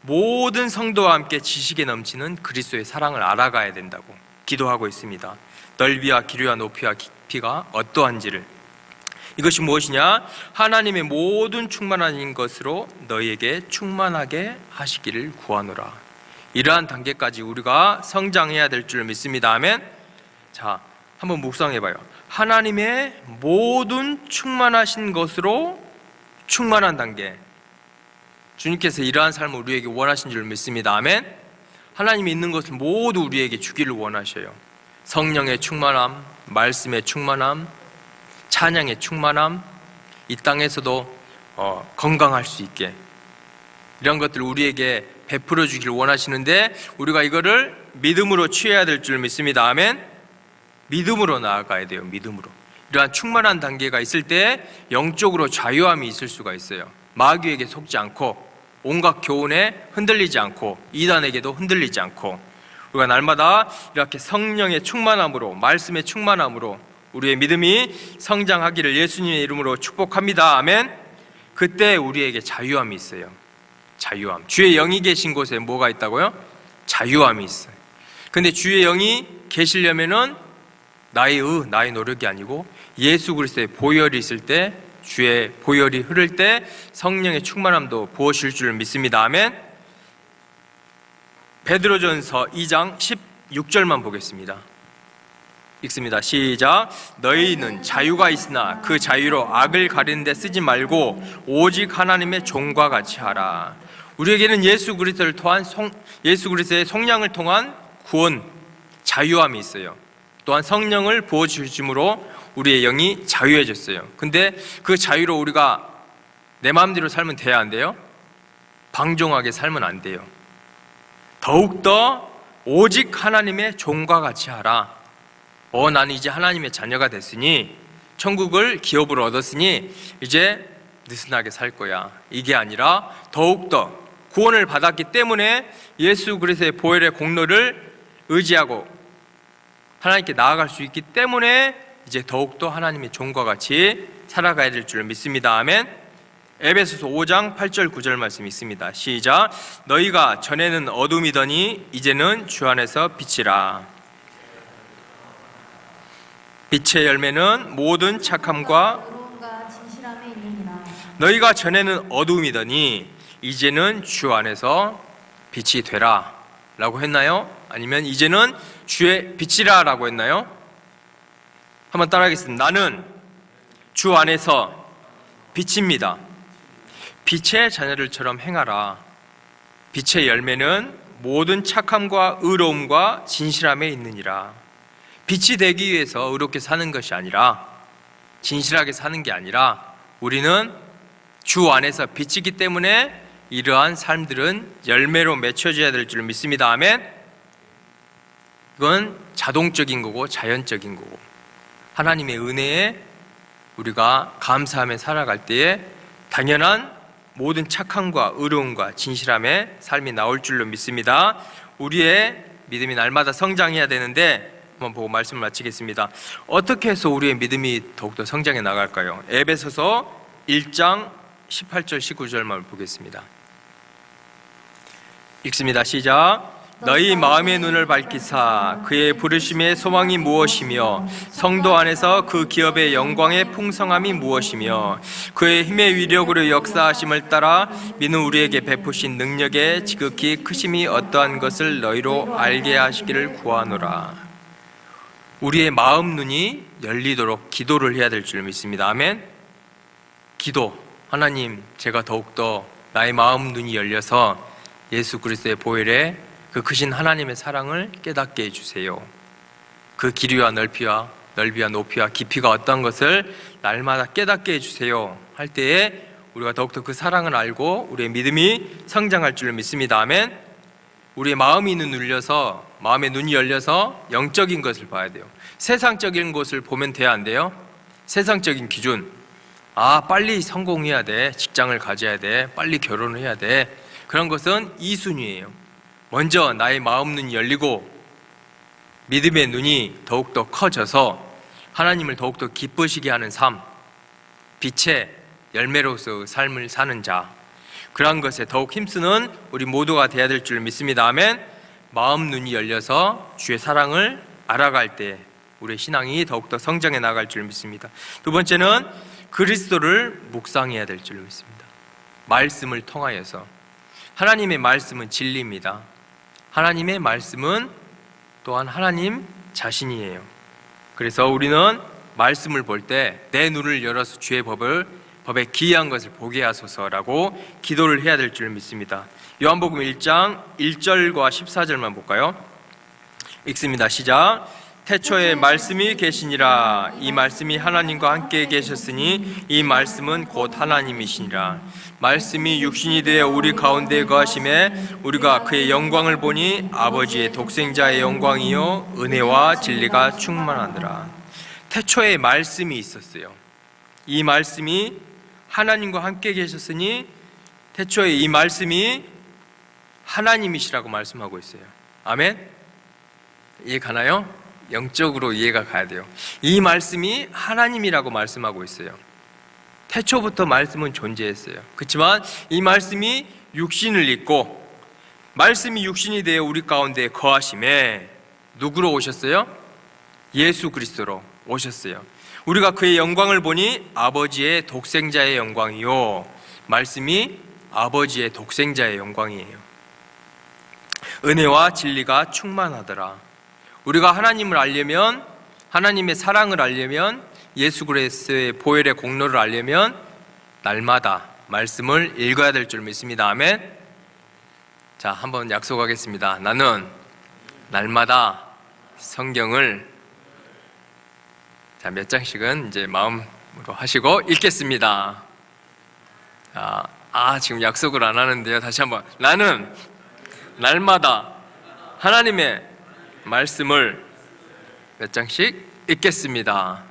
모든 성도와 함께 지식에 넘치는 그리스도의 사랑을 알아가야 된다고 기도하고 있습니다. 넓이와 길이와 높이와 깊이가 어떠한지를. 이것이 무엇이냐? 하나님의 모든 충만한 것으로 너희에게 충만하게 하시기를 구하노라. 이러한 단계까지 우리가 성장해야 될 줄 믿습니다. 아멘. 자, 한번 묵상해봐요. 하나님의 모든 충만하신 것으로 충만한 단계. 주님께서 이러한 삶을 우리에게 원하신 줄 믿습니다. 아멘. 하나님이 있는 것을 모두 우리에게 주기를 원하셔요. 성령의 충만함, 말씀의 충만함, 찬양의 충만함, 이 땅에서도 건강할 수 있게 이런 것들을 우리에게 베풀어 주기를 원하시는데, 우리가 이거를 믿음으로 취해야 될 줄 믿습니다. 아멘. 믿음으로 나아가야 돼요. 믿음으로. 이러한 충만한 단계가 있을 때 영적으로 자유함이 있을 수가 있어요. 마귀에게 속지 않고, 온갖 교훈에 흔들리지 않고, 이단에게도 흔들리지 않고, 우리가 날마다 이렇게 성령의 충만함으로, 말씀의 충만함으로 우리의 믿음이 성장하기를 예수님의 이름으로 축복합니다. 아멘. 그때 우리에게 자유함이 있어요. 자유함. 주의 영이 계신 곳에 뭐가 있다고요? 자유함이 있어요. 근데 주의 영이 계시려면은 나의 노력이 아니고 예수 그리스도의 보혈이 있을 때, 주의 보혈이 흐를 때 성령의 충만함도 부어질 줄 믿습니다. 아멘. 베드로전서 2장 16절만 보겠습니다. 읽습니다. 시작. 너희는 자유가 있으나 그 자유로 악을 가리는 데 쓰지 말고 오직 하나님의 종과 같이 하라. 우리에게는 예수 그리스도를 통한 예수 그리스도의 속량을 통한 구원, 자유함이 있어요. 또한 성령을 부어주심으로 우리의 영이 자유해졌어요. 근데 그 자유로 우리가 내 마음대로 살면 돼야 안 돼요? 방종하게 살면 안 돼요. 더욱더 오직 하나님의 종과 같이 하라. 나는 이제 하나님의 자녀가 됐으니, 천국을 기업으로 얻었으니 이제 느슨하게 살 거야. 이게 아니라 더욱더 구원을 받았기 때문에 예수 그리스도의 보혈의 공로를 의지하고 하나님께 나아갈 수 있기 때문에 이제 더욱더 하나님의 종과 같이 살아가야 될 줄 믿습니다. 아멘. 에베소서 5장 8절 9절 말씀 있습니다. 시작. 너희가 전에는 어둠이더니 이제는 주 안에서 빛이라. 빛의 열매는 모든 착함과 의로움과 진실함에 있느니라. 너희가 전에는 어둠이더니 이제는 주 안에서 빛이 되라 라고 했나요? 아니면 이제는 주의 빛이라 라고 했나요? 한번 따라하겠습니다. 나는 주 안에서 빛입니다. 빛의 자녀들처럼 행하라. 빛의 열매는 모든 착함과 의로움과 진실함에 있느니라. 빛이 되기 위해서 의롭게 사는 것이 아니라, 진실하게 사는 게 아니라, 우리는 주 안에서 빛이기 때문에 이러한 삶들은 열매로 맺혀져야 될 줄 믿습니다. 아멘. 이건 자동적인 거고 자연적인 거고, 하나님의 은혜에 우리가 감사하며 살아갈 때에 당연한 모든 착함과 의로움과 진실함의 삶이 나올 줄로 믿습니다. 우리의 믿음이 날마다 성장해야 되는데, 한번 보고 말씀을 마치겠습니다. 어떻게 해서 우리의 믿음이 더욱더 성장해 나갈까요? 에베소서 1장 18절 19절만 보겠습니다. 읽습니다. 시작. 너희 마음의 눈을 밝히사 그의 부르심의 소망이 무엇이며 성도 안에서 그 기업의 영광의 풍성함이 무엇이며 그의 힘의 위력으로 역사하심을 따라 믿는 우리에게 베푸신 능력의 지극히 크심이 어떠한 것을 너희로 알게 하시기를 구하노라. 우리의 마음 눈이 열리도록 기도를 해야 될 줄 믿습니다. 아멘. 기도. 하나님, 제가 더욱더 나의 마음 눈이 열려서 예수 그리스도의 보혈에 그 크신 하나님의 사랑을 깨닫게 해주세요. 그 길이와 넓이와 높이와 깊이가 어떤 것을 날마다 깨닫게 해주세요 할 때에 우리가 더욱더 그 사랑을 알고 우리의 믿음이 성장할 줄 믿습니다. 아멘. 우리의 마음의 눈이 열려서 영적인 것을 봐야 돼요. 세상적인 것을 보면 돼야 안 돼요? 세상적인 기준. 빨리 성공해야 돼. 직장을 가져야 돼. 빨리 결혼을 해야 돼. 그런 것은 2순위예요. 먼저 나의 마음 눈이 열리고 믿음의 눈이 더욱더 커져서 하나님을 더욱더 기쁘시게 하는 삶, 빛의 열매로서 삶을 사는 자, 그러한 것에 더욱 힘쓰는 우리 모두가 되어야 될 줄 믿습니다. 아멘. 마음 눈이 열려서 주의 사랑을 알아갈 때 우리의 신앙이 더욱더 성장해 나갈 줄 믿습니다. 두 번째는 그리스도를 묵상해야 될 줄 믿습니다. 말씀을 통하여서. 하나님의 말씀은 진리입니다. 하나님의 말씀은 또한 하나님 자신이에요. 그래서 우리는 말씀을 볼 때 내 눈을 열어서 주의 법에 기이한 것을 보게 하소서라고 기도를 해야 될 줄 믿습니다. 요한복음 1장 1절과 14절만 볼까요? 읽습니다. 시작. 태초에 말씀이 계시니라. 이 말씀이 하나님과 함께 계셨으니 이 말씀은 곧 하나님이시니라. 말씀이 육신이 되어 우리 가운데 거하심에 우리가 그의 영광을 보니 아버지의 독생자의 영광이요 은혜와 진리가 충만하더라. 태초에 말씀이 있었어요. 이 말씀이 하나님과 함께 계셨으니 태초에 이 말씀이 하나님이시라고 말씀하고 있어요. 아멘? 이해 가나요? 영적으로 이해가 가야 돼요. 이 말씀이 하나님이라고 말씀하고 있어요. 태초부터 말씀은 존재했어요. 그렇지만 이 말씀이 육신을 입고 말씀이 육신이 되어 우리 가운데 거하심에 누구로 오셨어요? 예수 그리스도로 오셨어요. 우리가 그의 영광을 보니 아버지의 독생자의 영광이요. 말씀이 아버지의 독생자의 영광이에요. 은혜와 진리가 충만하더라. 우리가 하나님을 알려면, 하나님의 사랑을 알려면, 예수 그리스도의 보혈의 공로를 알려면 날마다 말씀을 읽어야 될 줄 믿습니다. 아멘. 자, 한번 약속하겠습니다. 나는 날마다 성경을 몇 장씩은 이제 마음으로 하시고 읽겠습니다. 지금 약속을 안 하는데요. 다시 한번. 나는 날마다 하나님의 말씀을 몇 장씩 읽겠습니다.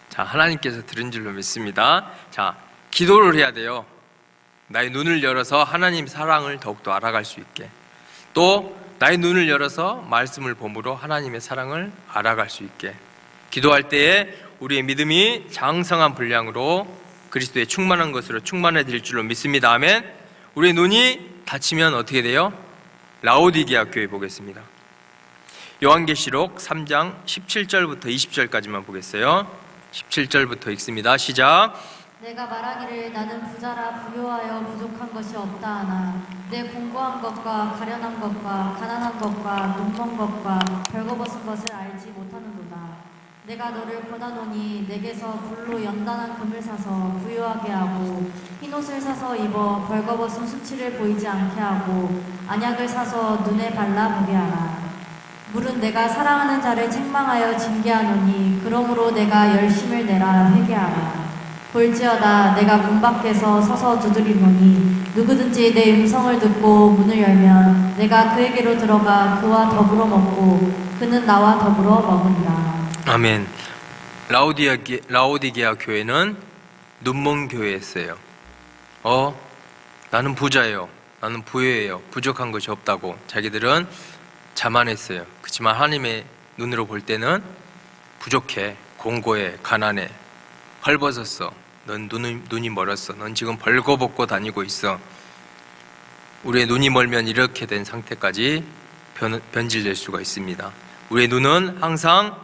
자, 하나님께서 들은 줄로 믿습니다. 자, 기도를 해야 돼요. 나의 눈을 열어서 하나님 사랑을 더욱더 알아갈 수 있게. 또 나의 눈을 열어서 말씀을 봄으로 하나님의 사랑을 알아갈 수 있게. 기도할 때에 우리의 믿음이 장성한 분량으로 그리스도의 충만한 것으로 충만해질 줄로 믿습니다. 아멘. 우리의 눈이 닫히면 어떻게 돼요? 라오디게아 교회 보겠습니다. 요한계시록 3장 17절부터 20절까지만 보겠어요. 17절부터 읽습니다. 시작. 내가 말하기를 나는 부자라 부요하여 부족한 것이 없다 하나 내 공고한 것과 가련한 것과 가난한 것과 눈먼 것과 벌거벗은 것을 알지 못하는도다. 내가 너를 권하노니 내게서 불로 연단한 금을 사서 부요하게 하고 흰옷을 사서 입어 벌거벗은 수치를 보이지 않게 하고 안약을 사서 눈에 발라 보게 하라. 물은 내가 사랑하는 자를 책망하여 징계하노니 그러므로 내가 열심을 내라 회개하라. 볼지어다 내가 문 밖에서 서서 두드리노니 누구든지 내 음성을 듣고 문을 열면 내가 그에게로 들어가 그와 더불어 먹고 그는 나와 더불어 먹으리라. 아멘. 라오디게아 교회는 눈먼 교회였어요. 나는 부자예요. 나는 부유해요. 부족한 것이 없다고 자기들은 자만했어요. 그렇지만 하나님의 눈으로 볼 때는 부족해, 공고해, 가난해, 헐벗었어. 넌 눈이 멀었어. 넌 지금 벌거벗고 다니고 있어. 우리의 눈이 멀면 이렇게 된 상태까지 변질될 수가 있습니다. 우리의 눈은 항상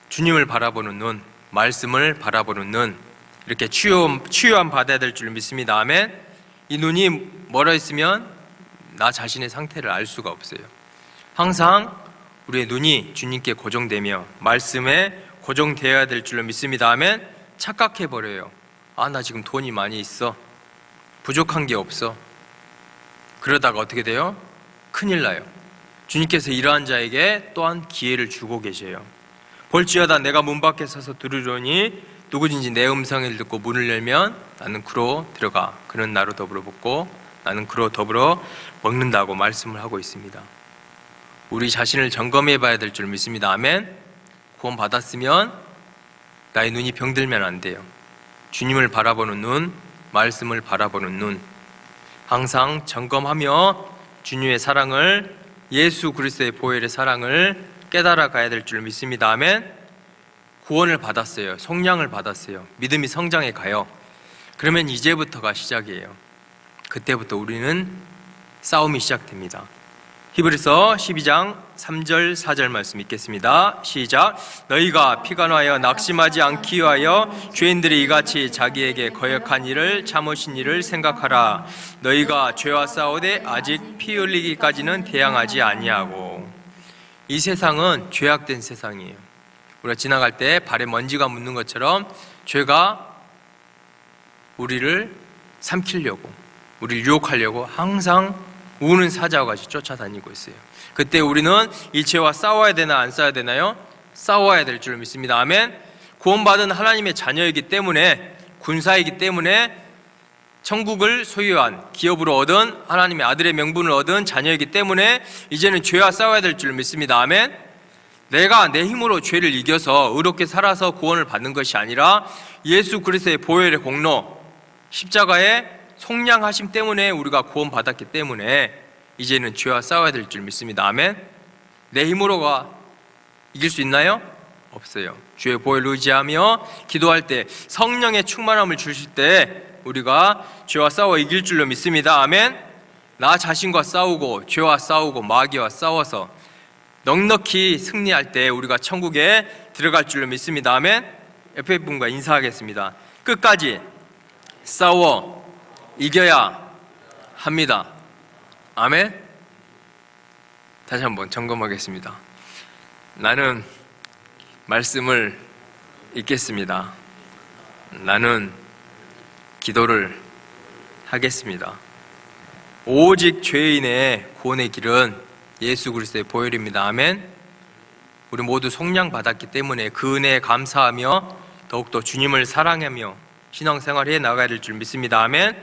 주님을 바라보는 눈, 말씀을 바라보는 눈, 이렇게 치유함 받아야 될 줄 믿습니다. 아멘. 이 눈이 멀어 있으면 나 자신의 상태를 알 수가 없어요. 항상 우리의 눈이 주님께 고정되며 말씀에 고정되어야 될 줄로 믿습니다. 아멘. 착각해버려요. 나 지금 돈이 많이 있어. 부족한 게 없어. 그러다가 어떻게 돼요? 큰일 나요. 주님께서 이러한 자에게 또한 기회를 주고 계셔요. 볼지어다 내가 문 밖에 서서 두드리니 누구든지 내 음성을 듣고 문을 열면 나는 그로 들어가 그는 나로 더불어 먹고 나는 그로 더불어 먹는다고 말씀을 하고 있습니다. 우리 자신을 점검해 봐야 될 줄 믿습니다. 아멘. 구원 받았으면 나의 눈이 병들면 안 돼요. 주님을 바라보는 눈, 말씀을 바라보는 눈, 항상 점검하며 주님의 사랑을, 예수 그리스도의 보혈의 사랑을 깨달아 가야 될 줄 믿습니다. 아멘. 구원을 받았어요. 속량을 받았어요. 믿음이 성장해 가요. 그러면 이제부터가 시작이에요. 그때부터 우리는 싸움이 시작됩니다. 히브리서 12장 3절 4절 말씀 읽겠습니다. 시작. 너희가 피가 나여 낙심하지 않기 위하여 죄인들이 이같이 자기에게 거역한 일을 참으신 일을 생각하라. 너희가 죄와 싸우되 아직 피 흘리기까지는 대항하지 아니하고. 이 세상은 죄악된 세상이에요. 우리가 지나갈 때 발에 먼지가 묻는 것처럼 죄가 우리를 삼키려고, 우리를 유혹하려고 항상 우는 사자와 같이 쫓아다니고 있어요. 그때 우리는 이 죄와 싸워야 되나 안 싸워야 되나요? 싸워야 될 줄 믿습니다. 아멘. 구원받은 하나님의 자녀이기 때문에, 군사이기 때문에, 천국을 소유한, 기업으로 얻은, 하나님의 아들의 명분을 얻은 자녀이기 때문에 이제는 죄와 싸워야 될 줄 믿습니다. 아멘. 내가 내 힘으로 죄를 이겨서 의롭게 살아서 구원을 받는 것이 아니라 예수 그리스도의 보혈의 공로, 십자가의 속량하심 때문에 우리가 구원받았기 때문에 이제는 죄와 싸워야 될 줄 믿습니다. 아멘. 내 힘으로가 이길 수 있나요? 없어요. 주의 보혈을 의지하며 기도할 때, 성령의 충만함을 주실 때 우리가 죄와 싸워 이길 줄로 믿습니다. 아멘. 나 자신과 싸우고 죄와 싸우고 마귀와 싸워서 넉넉히 승리할 때 우리가 천국에 들어갈 줄로 믿습니다. 아멘. 옆에 분과 인사하겠습니다. 끝까지 싸워 이겨야 합니다. 아멘. 다시 한번 점검하겠습니다. 나는 말씀을 읽겠습니다. 나는 기도를 하겠습니다. 오직 죄인의 구원의 길은 예수 그리스도의 보혈입니다. 아멘. 우리 모두 속량 받았기 때문에 그 은혜에 감사하며 더욱더 주님을 사랑하며 신앙생활 해 나가야 될 줄 믿습니다. 아멘.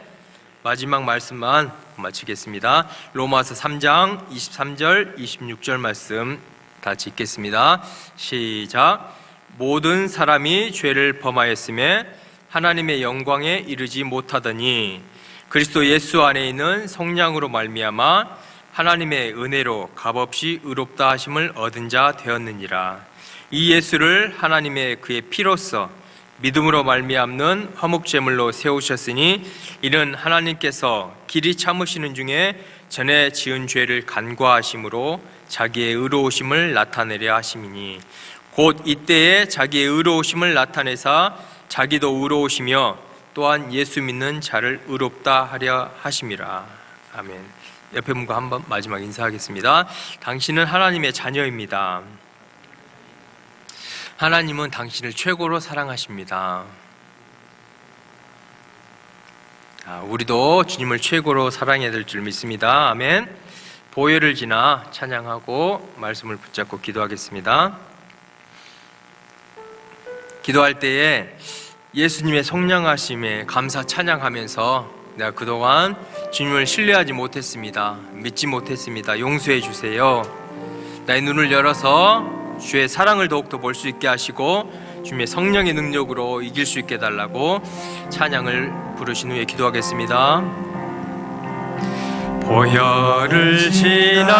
마지막 말씀만 마치겠습니다. 로마서 3장 23절 26절 말씀 같이 읽겠습니다. 시작. 모든 사람이 죄를 범하였음에 하나님의 영광에 이르지 못하더니 그리스도 예수 안에 있는 성량으로 말미암아 하나님의 은혜로 값없이 의롭다 하심을 얻은 자 되었느니라. 이 예수를 하나님의 그의 피로써 믿음으로 말미암는 화목제물로 세우셨으니 이는 하나님께서 길이 참으시는 중에 전에 지은 죄를 간과하심으로 자기의 의로우심을 나타내려 하심이니 곧 이때에 자기의 의로우심을 나타내사 자기도 의로우시며 또한 예수 믿는 자를 의롭다 하려 하심이라. 아멘. 옆에 분과 한번 마지막 인사하겠습니다. 당신은 하나님의 자녀입니다. 하나님은 당신을 최고로 사랑하십니다. 우리도 주님을 최고로 사랑해야 될 줄 믿습니다. 아멘. 보혈을 지나 찬양하고 말씀을 붙잡고 기도하겠습니다. 기도할 때에 예수님의 속량하심에 감사 찬양하면서 내가 그동안 주님을 신뢰하지 못했습니다. 믿지 못했습니다. 용서해 주세요. 나의 눈을 열어서 주의 사랑을 더욱더 볼 수 있게 하시고 주님의 성령의 능력으로 이길 수 있게 해달라고 찬양을 부르신 후에 기도하겠습니다. 보혈을 지나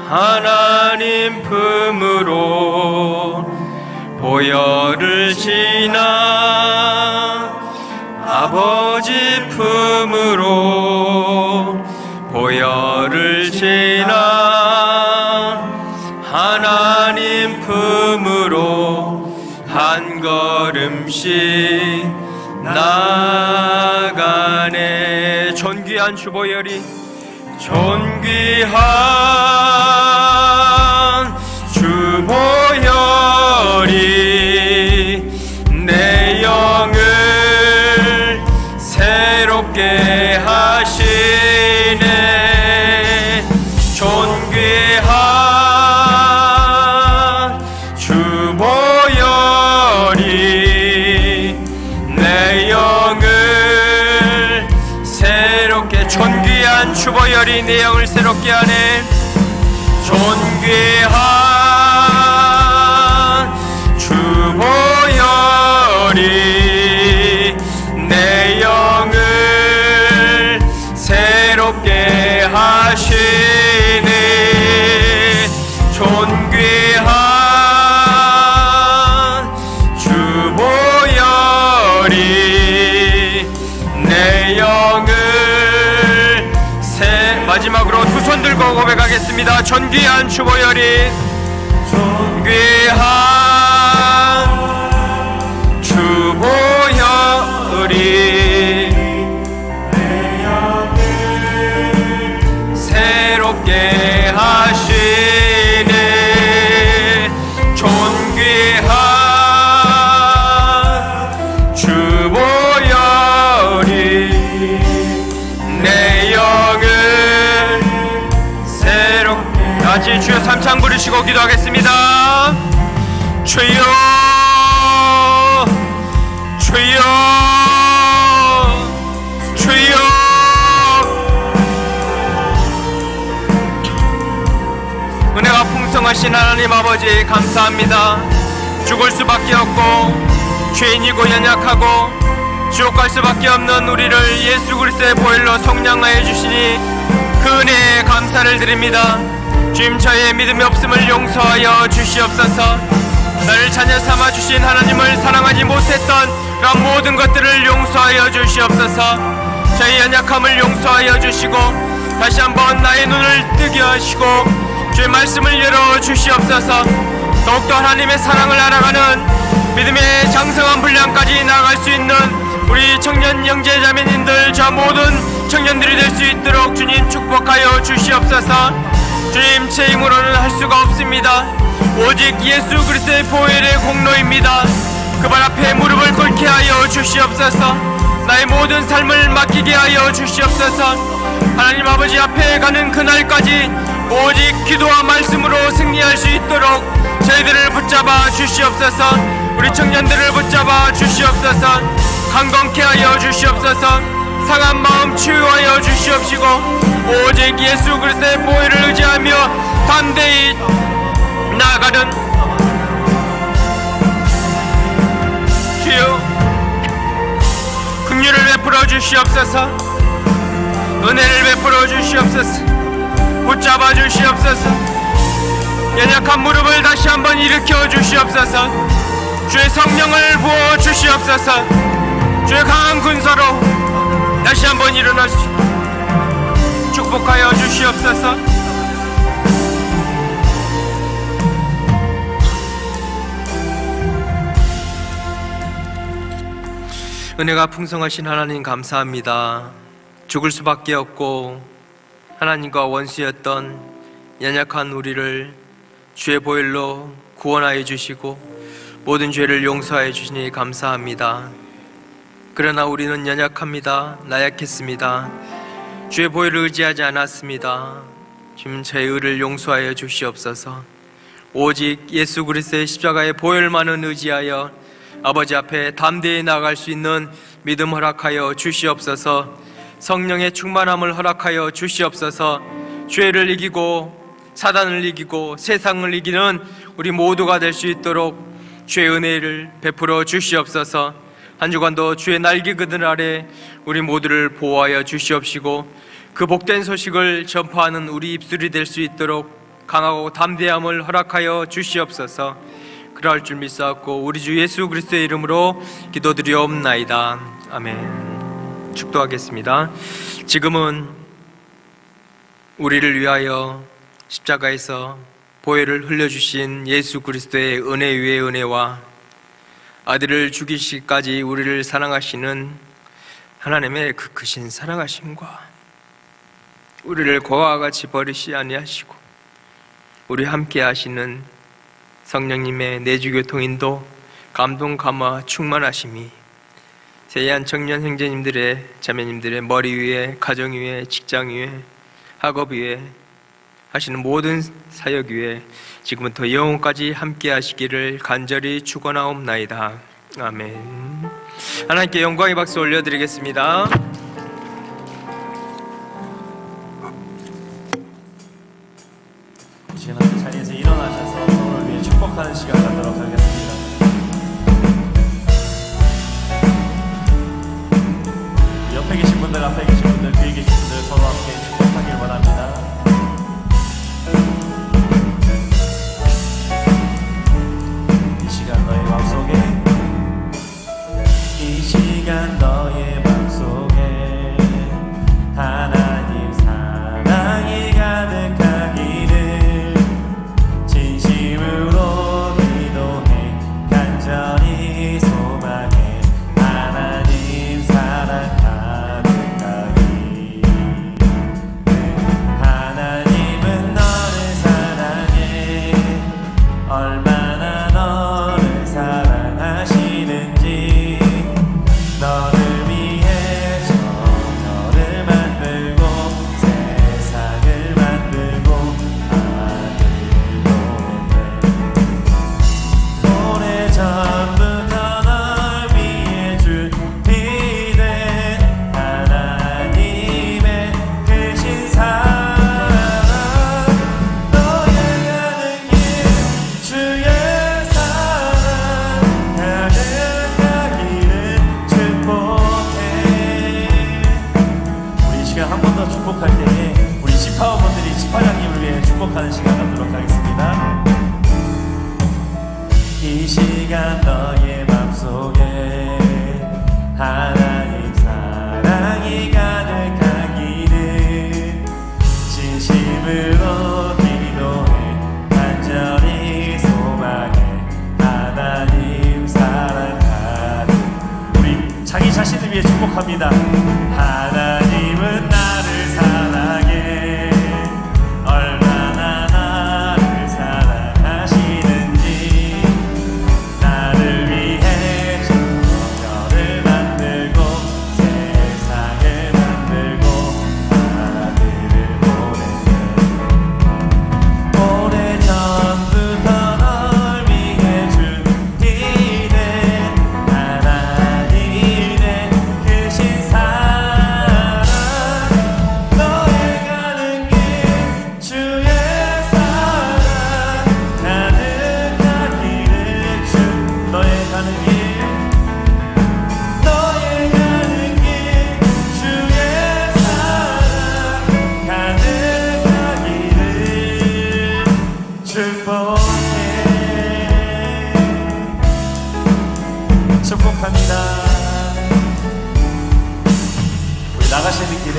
하나님 품으로 보혈을 지나 아버지 품으로 보혈을 지나 하나님 품으로 한 걸음씩 나가네. 존귀한 주보혈이 존귀한 주보혈이 내 영을 새롭게 하시네. 존귀한 주보혈이 내 영을 새롭게 존귀한 주보혈이 내 영을 새롭게 하네. 존귀한 주보혈이 내 영을 새롭게 하시네. 존귀한 주보혈이 내 영을 마지막으로 두 손 들고 고백하겠습니다. 존귀한 주보혈이 존귀한 주보혈이 내 영을 새롭게 하시 같이 주여 삼창 부르시고 기도하겠습니다. 주여 주여 주여. 은혜가 풍성하신 하나님 아버지 감사합니다. 죽을 수밖에 없고 죄인이고 연약하고 지옥 갈 수밖에 없는 우리를 예수 그리스도의 보혈로 성량하여 주시니 그 은혜에 감사를 드립니다. 주님, 저의 믿음이 없음을 용서하여 주시옵소서. 나를 자녀 삼아 주신 하나님을 사랑하지 못했던 그런 모든 것들을 용서하여 주시옵소서. 저의 연약함을 용서하여 주시고 다시 한번 나의 눈을 뜨게 하시고 주의 말씀을 열어 주시옵소서. 더욱더 하나님의 사랑을 알아가는 믿음의 장성한 분량까지 나아갈 수 있는 우리 청년 형제 자매님들, 저 모든 청년들이 될 수 있도록 주님 축복하여 주시옵소서. 주님, 제 힘으로는 할 수가 없습니다. 오직 예수 그리스도의 보혈의 공로입니다. 그 발 앞에 무릎을 꿇게 하여 주시옵소서. 나의 모든 삶을 맡기게 하여 주시옵소서. 하나님 아버지 앞에 가는 그날까지 오직 기도와 말씀으로 승리할 수 있도록 저희들을 붙잡아 주시옵소서. 우리 청년들을 붙잡아 주시옵소서. 강건케 하여 주시옵소서. 상한 마음 치유하여 주시옵시고 오직 예수 그리스도의 보혈을 의지하며 담대히 나아가는 주여, 긍휼을 베풀어 주시옵소서. 은혜를 베풀어 주시옵소서. 붙잡아 주시옵소서. 연약한 무릎을 다시 한번 일으켜 주시옵소서. 주의 성령을 부어 주시옵소서. 주의 강한 군사로 다시 한번 일어날 수 축복하여 주시옵소서. 은혜가 풍성하신 하나님 감사합니다. 죽을 수밖에 없고 하나님과 원수였던 연약한 우리를 주의 보혈로 구원하여 주시고 모든 죄를 용서하여 주시니 감사합니다. 그러나 우리는 연약합니다. 나약했습니다. 주의 보혈을 의지하지 않았습니다. 주님, 저의 의를 용서하여 주시옵소서. 오직 예수 그리스도의 십자가의 보혈만을 의지하여 아버지 앞에 담대히 나아갈 수 있는 믿음 허락하여 주시옵소서. 성령의 충만함을 허락하여 주시옵소서. 죄를 이기고 사단을 이기고 세상을 이기는 우리 모두가 될 수 있도록 주의 은혜를 베풀어 주시옵소서. 한 주간도 주의 날개 그늘 아래 우리 모두를 보호하여 주시옵시고 그 복된 소식을 전파하는 우리 입술이 될 수 있도록 강하고 담대함을 허락하여 주시옵소서. 그러할 줄 믿사옵고 우리 주 예수 그리스도의 이름으로 기도드리옵나이다. 아멘. 축도하겠습니다. 지금은 우리를 위하여 십자가에서 보혈을 흘려주신 예수 그리스도의 은혜 위의 은혜와 아들을 죽이시기까지 우리를 사랑하시는 하나님의 그 크신 사랑하심과 우리를 고아와 같이 버리시 아니하시고 우리 함께 하시는 성령님의 내주교통인도 감동 감화 충만하심이 세한 청년 형제님들의 자매님들의 머리 위에 가정 위에 직장 위에 학업 위에 하시는 모든 사역 위에 지금부터 영원까지 함께 하시기를 간절히 축원하옵나이다. 아멘. 하나님께 영광의 박수 올려드리겠습니다. 이 시간 자리에서 일어나셔서 서로를 위해 축복하는 시간 갖도록 하겠습니다. 옆에 계신 분들, 앞에 계신 분들, 뒤에 계신 분들 서로 함께 축복하길 원합니다. 이 시간 너의 마음속에, 이 시간 너의 마음속에 하나님 사랑이 가득하기를 진심으로 기도해 간절히 소망해 하나님 사랑 가득하기 축복합니다. 하나님은 나를 사랑해. 얼마나 나를 사랑하시는지. 나를 위해 별을 만들고 세상을 만들고 아들을 보냈네. 오래전부터 널 위해 준비된 하나님의 크신 사랑. 너의 가는 길 주의 사랑 가득하기를 주. 너의 가는 길 너의 가는 길 주의 사랑 가득하기를 축복해. 축복합니다. 우리 나가시는 길에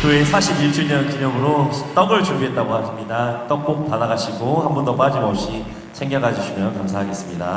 교회 41주년 기념으로 떡을 준비했다고 합니다. 떡 꼭 받아가시고 한 번도 빠짐없이 챙겨가 주시면 감사하겠습니다.